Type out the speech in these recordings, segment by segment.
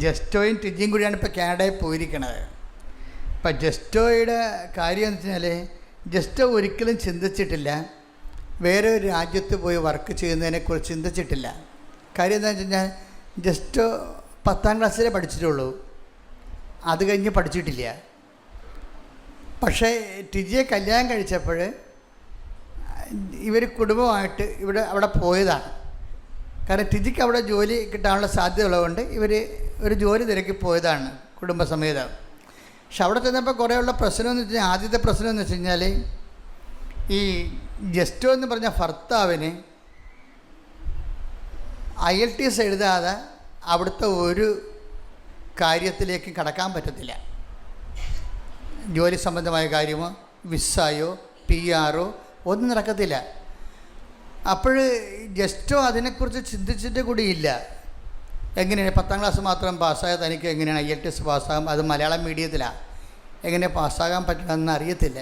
ജസ്റ്റോയും ടിജിയും കൂടിയാണ് ഇപ്പോൾ കാനഡയിൽ പോയിരിക്കണത്. ഇപ്പം ജസ്റ്റോയുടെ കാര്യം എന്ന് വെച്ചാൽ ജസ്റ്റോ ഒരിക്കലും ചിന്തിച്ചിട്ടില്ല വേറെ ഒരു രാജ്യത്ത് പോയി വർക്ക് ചെയ്യുന്നതിനെക്കുറിച്ച് ചിന്തിച്ചിട്ടില്ല. കാര്യം എന്താണെന്ന് വെച്ച് കഴിഞ്ഞാൽ ജസ്റ്റോ 10ാം ക്ലാസ്സിലേ പഠിച്ചിട്ടുള്ളൂ, അത് കഴിഞ്ഞ് പഠിച്ചിട്ടില്ല. പക്ഷേ ടിജിയെ കല്യാണം കഴിച്ചപ്പോൾ ഇവർ കുടുംബമായിട്ട് അവിടെ പോയതാണ്. കാരണം ടിജിക്ക് അവിടെ ജോലി കിട്ടാനുള്ള സാധ്യത ഉള്ളതുകൊണ്ട് ഇവർ ഒരു ജോലി തിരക്കി പോയതാണ് കുടുംബസമേതം. പക്ഷെ അവിടെ ചെന്നപ്പോൾ കുറേയുള്ള പ്രശ്നം എന്ന് വെച്ച് കഴിഞ്ഞാൽ ആദ്യത്തെ പ്രശ്നം എന്ന് വെച്ച് കഴിഞ്ഞാൽ ഈ ജസ്റ്റോ എന്ന് പറഞ്ഞ ഭർത്താവിന് IELTS എഴുതാതെ അവിടുത്തെ ഒരു കാര്യത്തിലേക്ക് കടക്കാൻ പറ്റത്തില്ല. ജോലി സംബന്ധമായ കാര്യമോ വിസയോ PR ഒന്നും നടക്കത്തില്ല. അപ്പോൾ ജസ്റ്റോ അതിനെക്കുറിച്ച് ചിന്തിച്ചിട്ട് കൂടിയില്ല. എങ്ങനെയാണ് 10ാം ക്ലാസ് മാത്രം പാസ്സായത് തനിക്ക് എങ്ങനെയാണ് IELTS പാസ്സാകും, അത് മലയാളം മീഡിയത്തിലാണ്, എങ്ങനെ പാസ്സാകാൻ പറ്റില്ലെന്ന് അറിയത്തില്ല.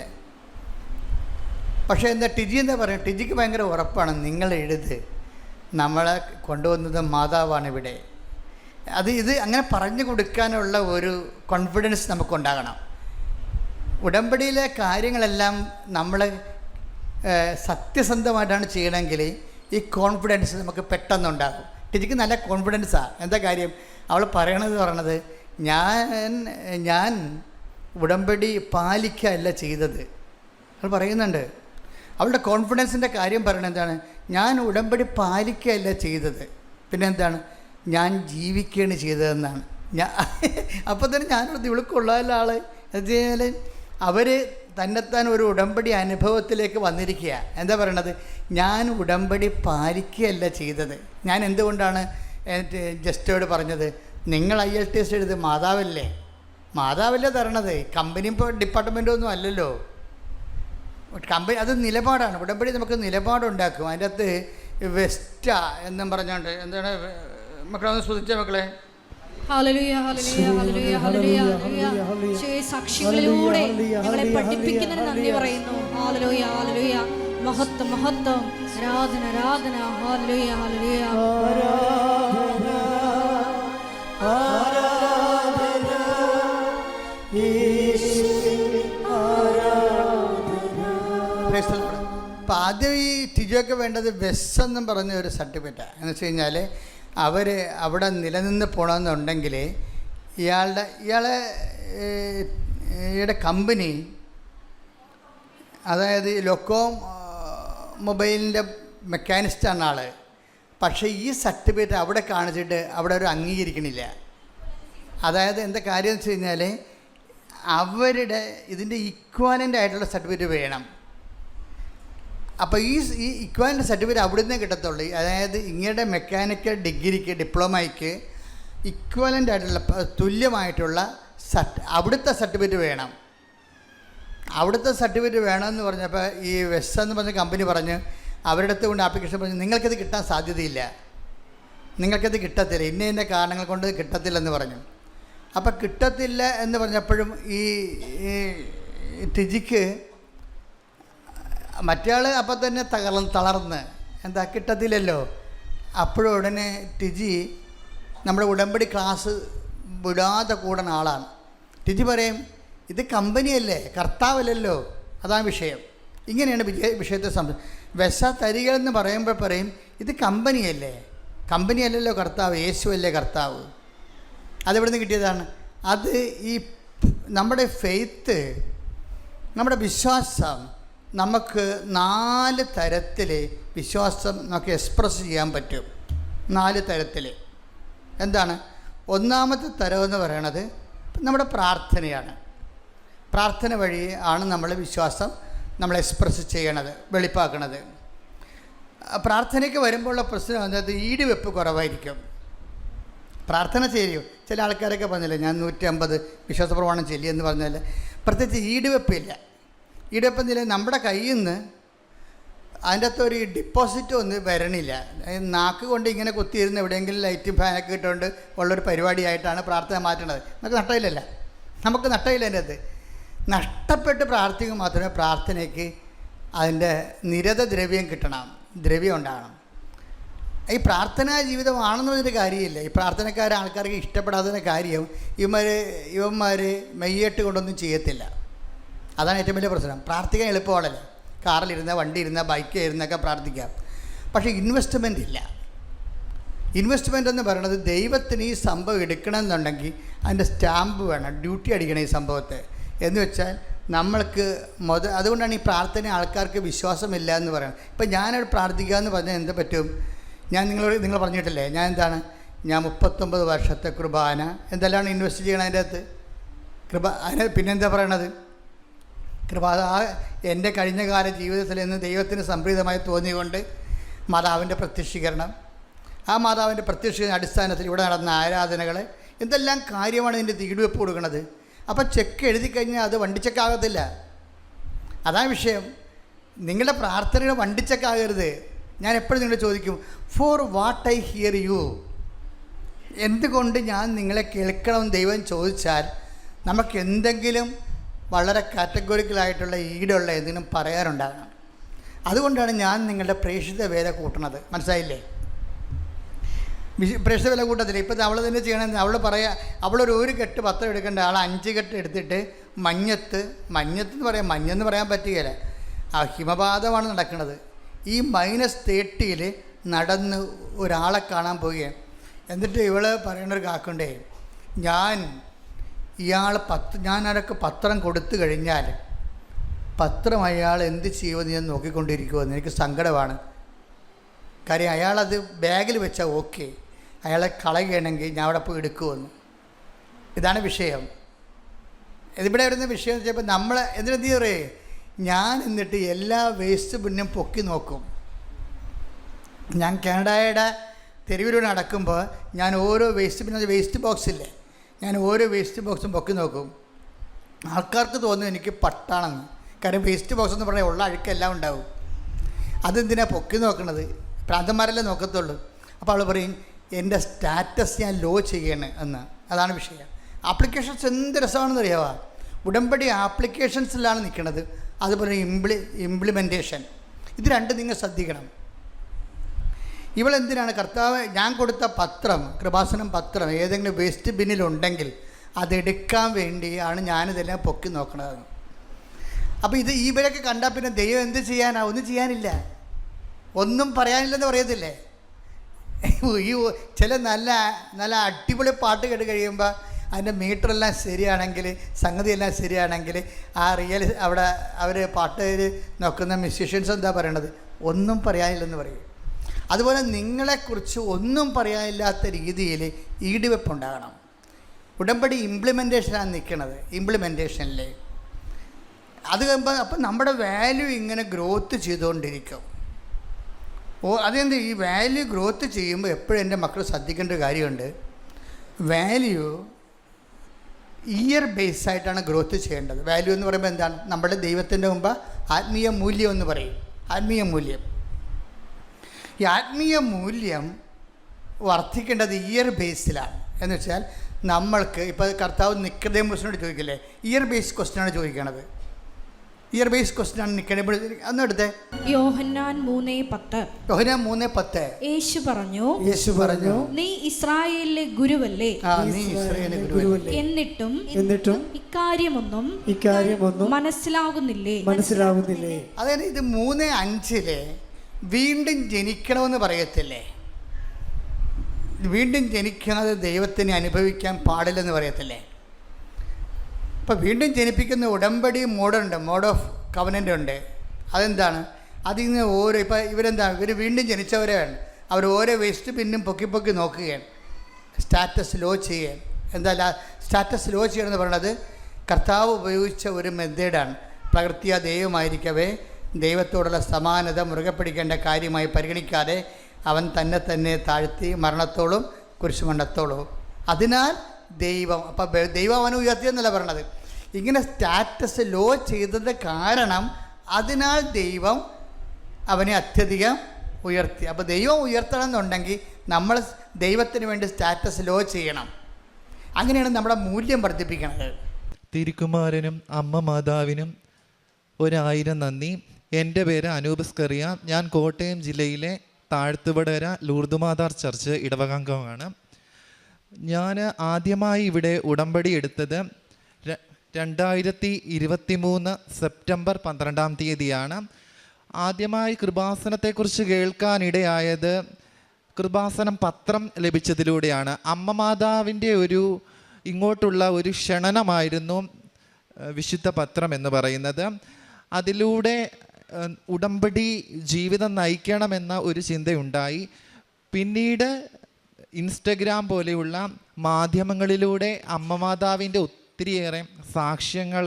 പക്ഷേ എന്താ ടിജി എന്താ പറയുക, ടിജിക്ക് ഭയങ്കര ഉറപ്പാണ്, നിങ്ങൾ എഴുത്, നമ്മളെ കൊണ്ടുവന്നത് മാതാവാണ് ഇവിടെ. ഇത് അങ്ങനെ പറഞ്ഞു കൊടുക്കാനുള്ള ഒരു കോൺഫിഡൻസ് നമുക്കുണ്ടാകണം. ഉടമ്പടിയിലെ കാര്യങ്ങളെല്ലാം നമ്മൾ സത്യസന്ധമായിട്ടാണ് ചെയ്യണമെങ്കിൽ ഈ കോൺഫിഡൻസ് നമുക്ക് പെട്ടെന്നുണ്ടാകും. ടിജിക്ക് നല്ല കോൺഫിഡൻസാണ്. എന്താ കാര്യം, അവൾ പറയണത് ഞാൻ ഉടമ്പടി പാലിക്കുകയല്ല ചെയ്തത്. അവൾ പറയുന്നുണ്ട്, അവളുടെ കോൺഫിഡൻസിൻ്റെ കാര്യം പറയണത് എന്താണ്, ഞാൻ ഉടമ്പടി പാലിക്കുകയല്ല ചെയ്തത്, പിന്നെ എന്താണ്, ഞാൻ ജീവിക്കുകയാണ് ചെയ്തതെന്നാണ്. അപ്പോൾ തന്നെ ഞാനത് ഇവൾക്കുള്ളതല്ല ആൾ എന്ന് വെച്ച് കഴിഞ്ഞാൽ അവർ തന്നെത്താൻ ഒരു ഉടമ്പടി അനുഭവത്തിലേക്ക് വന്നിരിക്കുക. എന്താ പറയണത്, ഞാൻ ഉടമ്പടി പാലിക്കുകയല്ല ചെയ്തത്. ഞാൻ എന്തുകൊണ്ടാണ് ജസ്റ്റോട് പറഞ്ഞത്, നിങ്ങൾ IELTS എഴുത്, മാതാവല്ലേ തരണത്, കമ്പനിയും ഇപ്പോൾ ഡിപ്പാർട്ട്മെൻറ്റൊന്നും അല്ലല്ലോ. കമ്പനി അത് നിലപാടാണ്. ഉടമ്പടി നമുക്ക് നിലപാടുണ്ടാക്കും. അതിൻ്റെ അകത്ത് വെസ്റ്റ എന്നും പറഞ്ഞുകൊണ്ട് എന്താണ് മക്കളെ ഒന്ന് ശ്രദ്ധിച്ച മക്കളെ, സാക്ഷികളിലൂടെ ഞങ്ങളെ പഠിപ്പിക്കുന്നതിന് നന്ദി പറയുന്നു. ഹല്ലേലൂയ ഹല്ലേലൂയ, മഹത്വം മഹത്വം, ആരാധന ആരാധന, ഹല്ലേലൂയ ഹല്ലേലൂയ, ആരാധന യേശുവേ ആരാധന. അപ്പം ആദ്യം ഈ ടിജോയ്ക്ക് വേണ്ടത് വെസ് എന്നും പറഞ്ഞ ഒരു സർട്ടിഫിക്കറ്റാണ്. എന്ന് വെച്ച് കഴിഞ്ഞാൽ അവർ അവിടെ നിലനിന്ന് പോകണമെന്നുണ്ടെങ്കിൽ ഇയാളുടെ കമ്പനി, അതായത് ലൊക്കോ മൊബൈലിൻ്റെ മെക്കാനിസ്റ്റാണ് ആൾ. പക്ഷേ ഈ സർട്ടിഫിക്കറ്റ് അവിടെ കാണിച്ചിട്ട് അവിടെ ഒരു അംഗീകരിക്കണില്ല. അതായത് എന്താ കാര്യം എന്ന് വെച്ച് കഴിഞ്ഞാൽ അവരുടെ ഇതിൻ്റെ ഇക്വാലൻ്റ് ആയിട്ടുള്ള സർട്ടിഫിക്കറ്റ് വേണം. അപ്പോൾ ഈ ഇക്വാലൻ്റ് സർട്ടിഫിക്കറ്റ് അവിടെ നിന്നേ കിട്ടത്തുള്ളൂ. അതായത് ഇങ്ങയുടെ മെക്കാനിക്കൽ ഡിഗ്രിക്ക് ഡിപ്ലോമയ്ക്ക് ഇക്വാലൻ്റ് ആയിട്ടുള്ള തുല്യമായിട്ടുള്ള അവിടുത്തെ സർട്ടിഫിക്കറ്റ് വേണം. അവിടുത്തെ സർട്ടിഫിക്കറ്റ് വേണമെന്ന് പറഞ്ഞപ്പോൾ ഈ വെസ് എന്ന് പറഞ്ഞ കമ്പനി പറഞ്ഞ് അവരുടെ അടുത്ത് കൊണ്ട് ആപ്ലിക്കേഷൻ പറഞ്ഞ് നിങ്ങൾക്കത് കിട്ടാൻ സാധ്യതയില്ല, നിങ്ങൾക്കത് കിട്ടത്തില്ല, ഇന്ന കാരണങ്ങൾ കൊണ്ട് കിട്ടത്തില്ലെന്ന് പറഞ്ഞു. അപ്പോൾ കിട്ടത്തില്ല എന്ന് പറഞ്ഞപ്പോഴും ഈ ടിജിക്ക് മറ്റയാൾ അപ്പം തന്നെ തളർന്ന് എന്താ കിട്ടത്തില്ലല്ലോ. അപ്പോഴും ഉടനെ ടിജി നമ്മുടെ ഉടമ്പടി ക്ലാസ് വിടാതെ കൂടുന്ന ആളാണ്. ടിജി പറയും, ഇത് കമ്പനിയല്ലേ, കർത്താവല്ലല്ലോ, അതാണ് വിഷയം. ഇങ്ങനെയാണ് വിഷയത്തെ വെസ തരിക എന്ന് പറയുമ്പോൾ പറയും, ഇത് കമ്പനിയല്ലല്ലോ കർത്താവ്, യേശുവല്ലേ കർത്താവ്. അതെവിടെ നിന്ന് കിട്ടിയതാണ്? അത് ഈ നമ്മുടെ ഫെയ്ത്ത്, നമ്മുടെ വിശ്വാസം, നമുക്ക് 4 തരത്തിൽ വിശ്വാസം നമുക്ക് എക്സ്പ്രസ് ചെയ്യാൻ പറ്റും. 4 തരത്തിൽ. എന്താണ്? ഒന്നാമത്തെ തരമെന്ന് പറയണത് നമ്മുടെ പ്രാർത്ഥനയാണ്. പ്രാർത്ഥന വഴി ആണ് നമ്മൾ വിശ്വാസം നമ്മൾ എക്സ്പ്രസ് ചെയ്യണത്, വെളിപ്പാക്കണത്. പ്രാർത്ഥനയ്ക്ക് വരുമ്പോഴുള്ള പ്രശ്നം എന്നത് ഈടുവെപ്പ് കുറവായിരിക്കും. പ്രാർത്ഥന ചെയ്യും. ചില ആൾക്കാരൊക്കെ പറഞ്ഞില്ലേ, ഞാൻ 150 വിശ്വാസപ്രമാണം ചൊല്ലിയെന്ന് പറഞ്ഞാൽ പ്രത്യേകിച്ച് ഈടുവെപ്പില്ല. ഈടുവെപ്പെന്നില്ല, നമ്മുടെ കയ്യിൽ നിന്ന് അതിൻ്റെ അകത്ത് ഒരു ഡിപ്പോസിറ്റ് ഒന്നും വരണില്ല. നാക്ക് കൊണ്ട് ഇങ്ങനെ കുത്തിയിരുന്ന് എവിടെയെങ്കിലും ലൈറ്റും ഫാനൊക്കെ ഇട്ടുകൊണ്ട് ഉള്ളൊരു പരിപാടിയായിട്ടാണ് പ്രാർത്ഥന മാറ്റേണ്ടത്. നമുക്ക് നഷ്ടമില്ലല്ല, നമുക്ക് നഷ്ടമില്ല. അതിൻ്റെ അകത്ത് നഷ്ടപ്പെട്ട് പ്രാർത്ഥിക്കുക മാത്രമേ പ്രാർത്ഥനയ്ക്ക് അതിൻ്റെ നിരത ദ്രവ്യം കിട്ടണം, ദ്രവ്യം ഉണ്ടാകണം. ഈ പ്രാർത്ഥനാ ജീവിതമാണെന്ന് പറഞ്ഞൊരു കാര്യമില്ല. ഈ പ്രാർത്ഥനക്കാരെ ആൾക്കാർക്ക് ഇഷ്ടപ്പെടാത്തതിൻ്റെ കാര്യം ഇവന്മാർ മെയ്യേട്ട് കൊണ്ടൊന്നും ചെയ്യത്തില്ല. അതാണ് ഏറ്റവും വലിയ പ്രശ്നം. പ്രാർത്ഥിക്കാൻ എളുപ്പമാണല്ലോ, കാറിലിരുന്ന, വണ്ടി ഇരുന്ന, ബൈക്കിൽ ഇരുന്നൊക്കെ പ്രാർത്ഥിക്കാം. പക്ഷേ ഇൻവെസ്റ്റ്മെൻ്റ് ഇല്ല. ഇൻവെസ്റ്റ്മെൻ്റ് എന്ന് പറയുന്നത് ദൈവത്തിന് ഈ സംഭവം എടുക്കണമെന്നുണ്ടെങ്കിൽ അതിൻ്റെ സ്റ്റാമ്പ് വേണം, ഡ്യൂട്ടി അടിക്കണം ഈ സംഭവത്തെ. എന്ന് വെച്ചാൽ നമ്മൾക്ക് അതുകൊണ്ടാണ് ഈ പ്രാർത്ഥന ആൾക്കാർക്ക് വിശ്വാസമില്ല എന്ന് പറയുന്നത്. ഇപ്പം ഞാനവിടെ പ്രാർത്ഥിക്കുക എന്ന് പറഞ്ഞാൽ എന്ത് പറ്റും? നിങ്ങൾ പറഞ്ഞിട്ടില്ലേ, ഞാൻ 39 വർഷത്തെ കുർബാന എന്തെല്ലാം ഇൻവെസ്റ്റ് ചെയ്യണം അതിൻ്റെ അകത്ത്. അതിന് പിന്നെന്താ പറയണത്? എൻ്റെ കഴിഞ്ഞ കാല ജീവിതത്തിൽ നിന്ന് ദൈവത്തിന് സംപ്രീതമായി തോന്നിയുകൊണ്ട് മാതാവിൻ്റെ പ്രത്യക്ഷീകരണം, ആ മാതാവിൻ്റെ പ്രത്യക്ഷീകരണ അടിസ്ഥാനത്തിൽ ഇവിടെ നടന്ന ആരാധനകൾ, എന്തെല്ലാം കാര്യമാണ് ഇതിൻ്റെ തീടുവെപ്പ് കൊടുക്കുന്നത്. അപ്പോൾ ചെക്ക് എഴുതി കഴിഞ്ഞാൽ അത് വണ്ടിച്ചെക്കാകത്തില്ല. അതാണ് വിഷയം. നിങ്ങളുടെ പ്രാർത്ഥനകൾ വണ്ടിച്ചെക്കാകരുത്. ഞാൻ എപ്പോഴും നിങ്ങളോട് ചോദിക്കും, for what I hear you, എന്തുകൊണ്ട് ഞാൻ നിങ്ങളെ കേൾക്കണമെന്ന് ദൈവം ചോദിച്ചാൽ നമുക്ക് എന്തെങ്കിലും വളരെ കാറ്റഗോറിക്കലായിട്ടുള്ള ഈടുള്ള എന്തെങ്കിലും പറയാനുണ്ടാകണം. അതുകൊണ്ടാണ് ഞാൻ നിങ്ങളുടെ പ്രേക്ഷിത വേല കൂട്ടണത്. മനസ്സിലായില്ലേ? പ്രേക്ഷിത വില കൂട്ടത്തില്ല. ഇപ്പം അവൾ തന്നെ ചെയ്യണമെന്ന് അവളൊരു കെട്ട് പത്രം എടുക്കേണ്ട ആൾ 5 കെട്ട് എടുത്തിട്ട് മഞ്ഞെന്ന് പറയാൻ പറ്റുകയില്ല. ആ ഹിമപാതമാണ് നടക്കുന്നത്. ഈ -30 നടന്ന് ഒരാളെ കാണാൻ പോവുകയാണ്. എന്നിട്ട് ഇവൾ പറയണൊരു കാക്കുണ്ടേ, ഞാനൊക്കെ പത്രം കൊടുത്തു കഴിഞ്ഞാൽ പത്രം അയാൾ എന്ത് ചെയ്യുമെന്ന് ഞാൻ നോക്കിക്കൊണ്ടിരിക്കുമെന്ന് എനിക്ക് സങ്കടമാണ്. കാര്യം അയാളത് ബാഗിൽ വെച്ചാൽ ഓക്കെ, അയാളെ കളയുകയാണെങ്കിൽ ഞാൻ അവിടെ പോയി എടുക്കുമെന്ന്. ഇതാണ് വിഷയം. ഇതിവിടെ വരുന്ന വിഷയം എന്ന് വെച്ചപ്പോൾ നമ്മൾ എന്തിനെന്ത് പറയേ, ഞാൻ എന്നിട്ട് എല്ലാ വേസ്റ്റ് ബിന്നും പൊക്കി നോക്കും. ഞാൻ കാനഡയുടെ തെരുവിലൂടെ നടക്കുമ്പോൾ ഞാൻ ഓരോ വേസ്റ്റ് ബോക്സില്ലേ, ഞാൻ ഓരോ വേസ്റ്റ് ബോക്സും പൊക്കി നോക്കും. ആൾക്കാർക്ക് തോന്നും എനിക്ക് പട്ടാണെന്ന്. കാര്യം വേസ്റ്റ് ബോക്സ് എന്ന് പറഞ്ഞാൽ ഉള്ള അഴുക്കെല്ലാം ഉണ്ടാവും. അതെന്തിനാണ് പൊക്കി നോക്കണത്? പ്രാന്തന്മാരല്ലേ നോക്കത്തുള്ളൂ. അപ്പോൾ അവൾ പറയും, എൻ്റെ സ്റ്റാറ്റസ് ഞാൻ ലോ ചെയ്യണേ എന്ന്. അതാണ് വിഷയം. ആപ്ലിക്കേഷൻസ് എന്ത് രസമാണെന്ന് അറിയാമോ? ഉടമ്പടി ആപ്ലിക്കേഷൻസിലാണ് നിൽക്കുന്നത്. അതുപോലെ ഇംപ്ലിമെൻറ്റേഷൻ, ഇത് രണ്ടും നിങ്ങൾ ശ്രദ്ധിക്കണം. ഇവളെന്തിനാണ് കർത്താവ് ഞാൻ കൊടുത്ത പത്രം, കൃപാസനം പത്രം ഏതെങ്കിലും വേസ്റ്റ് ബിന്നിലുണ്ടെങ്കിൽ അതെടുക്കാൻ വേണ്ടിയാണ് ഞാനിതെല്ലാം പൊക്കി നോക്കണത്. അപ്പോൾ ഇവരൊക്കെ കണ്ടാൽ പിന്നെ ദൈവം എന്ത് ചെയ്യാനാ? ഒന്നും ചെയ്യാനില്ല, ഒന്നും പറയാനില്ലെന്ന് പറയത്തില്ലേ? ഈ ചില നല്ല അടിപൊളി പാട്ട് കേട്ട് കഴിയുമ്പോൾ അതിൻ്റെ മീറ്ററെല്ലാം ശരിയാണെങ്കിൽ, സംഗതിയെല്ലാം ശരിയാണെങ്കിൽ, ആ അവിടെ അവർ പാട്ടുകാർ നോക്കുന്ന മ്യൂസീഷ്യൻസ് എന്താ പറയണത്? ഒന്നും പറയാനില്ലെന്ന് പറയും. അതുപോലെ നിങ്ങളെക്കുറിച്ച് ഒന്നും പറയാനില്ലാത്ത രീതിയിൽ ഈടുവെപ്പുണ്ടാകണം. ഉടമ്പടി ഇംപ്ലിമെൻറ്റേഷനാണ് നിൽക്കുന്നത്. ഇംപ്ലിമെൻറ്റേഷനിൽ അത് കഴിയുമ്പോൾ അപ്പം നമ്മുടെ വാല്യൂ ഇങ്ങനെ ഗ്രോത്ത് ചെയ്തുകൊണ്ടിരിക്കും. അതെന്ത്, ഈ വാല്യൂ ഗ്രോത്ത് ചെയ്യുമ്പോൾ എപ്പോഴും എൻ്റെ മക്കൾ ശ്രദ്ധിക്കേണ്ട ഒരു കാര്യമുണ്ട്. വാല്യൂ ഇയർ ബേസായിട്ടാണ് ഗ്രോത്ത് ചെയ്യേണ്ടത്. വാല്യൂ എന്ന് പറയുമ്പോൾ എന്താണ്? നമ്മുടെ ദൈവത്തിൻ്റെ മുമ്പ് ആത്മീയ മൂല്യം എന്ന് പറയും. ആത്മീയ മൂല്യം, ഈ ആത്മീയ മൂല്യം വർദ്ധിക്കേണ്ടത് ഇയർ ബേസിലാണ്. എന്ന് വെച്ചാൽ നമ്മൾക്ക് ഇപ്പോൾ കർത്താവ് നിക്കോദേമോസിനോട് ചോദിക്കില്ലേ, ഇയർ ബേസ് ക്വസ്റ്റ്യനാണ് ചോദിക്കണത്. ഇയർ ബേസ് ക്വസ്റ്റ്യനാണ് നിക്കോദേമോസ്. അന്നെടുത്തേ യോഹന്നാൻ 3:10. യേശു പറഞ്ഞു, നീ ഇസ്രായേലിലെ ഗുരുവല്ലേ? എന്നിട്ടും ഇക്കാര്യമൊന്നും മനസ്സിലാകുന്നില്ലേ? അതായത് ഇത് 3:5 വീണ്ടും ജനിക്കണമെന്ന് പറയത്തില്ലേ? വീണ്ടും ജനിക്കുന്നത് ദൈവത്തിനെ അനുഭവിക്കാൻ പാടില്ലെന്ന് പറയത്തില്ലേ? ഇപ്പോൾ വീണ്ടും ജനിപ്പിക്കുന്ന ഉടമ്പടി മോഡ് ഓഫ് കവനൻ്റ് ഉണ്ട്. അതെന്താണ്? അതിൽ നിന്ന് ഇപ്പോൾ ഇവർ വീണ്ടും ജനിച്ചവരെയാണ്. അവർ ഓരോ വേസ്റ്റ് പിന്നും പൊക്കി നോക്കുകയാണ്, സ്റ്റാറ്റസ് ലോ ചെയ്യുകയാണ്. എന്താ സ്റ്റാറ്റസ് ലോ ചെയ്യണമെന്ന് പറയുന്നത്? കർത്താവ് ഉപയോഗിച്ച ഒരു മെത്തേഡാണ്. പ്രകൃതിയ ദൈവമായിരിക്കവേ ദൈവത്തോടുള്ള സമാനത മുറുകെ പിടിക്കേണ്ട കാര്യമായി പരിഗണിക്കാതെ അവൻ തന്നെ താഴ്ത്തി മരണത്തോളം കുരിശുമരണത്തോളം. അതിനാൽ ദൈവം അവനെ ഉയർത്തിയെന്നല്ല പറയണത്. ഇങ്ങനെ സ്റ്റാറ്റസ് ലോ ചെയ്തത് കാരണം അതിനാൽ ദൈവം അവനെ അത്യധികം ഉയർത്തി. അപ്പോൾ ദൈവം ഉയർത്തണം എന്നുണ്ടെങ്കിൽ നമ്മൾ ദൈവത്തിന് വേണ്ടി സ്റ്റാറ്റസ് ലോ ചെയ്യണം. അങ്ങനെയാണ് നമ്മുടെ മൂല്യം വർദ്ധിപ്പിക്കുന്നത്. തിരുക്കുമാരനും അമ്മ മാതാവിനും 1000 നന്ദി. എൻ്റെ പേര് അനൂപ് സ്കറിയ. ഞാൻ കോട്ടയം ജില്ലയിലെ താഴ്ത്തുപടര ലൂർദുമാതാർ ചർച്ച് ഇടവകാംഗമാണ്. ഞാൻ ആദ്യമായി ഇവിടെ ഉടമ്പടി എടുത്തത് 2023 സെപ്റ്റംബർ 12 ആദ്യമായി കൃപാസനത്തെക്കുറിച്ച് കേൾക്കാനിടയായത് കൃപാസനം പത്രം ലഭിച്ചതിലൂടെയാണ്. അമ്മ മാതാവിൻ്റെ ഇങ്ങോട്ടുള്ള ഒരു ക്ഷണനമായിരുന്നു വിശുദ്ധ പത്രം എന്ന് പറയുന്നത്. അതിലൂടെ ഉടമ്പടി ജീവിതം നയിക്കണമെന്ന ഒരു ചിന്തയുണ്ടായി. പിന്നീട് ഇൻസ്റ്റഗ്രാം പോലെയുള്ള മാധ്യമങ്ങളിലൂടെ അമ്മ മാതാവിൻ്റെ ഒത്തിരിയേറെ സാക്ഷ്യങ്ങൾ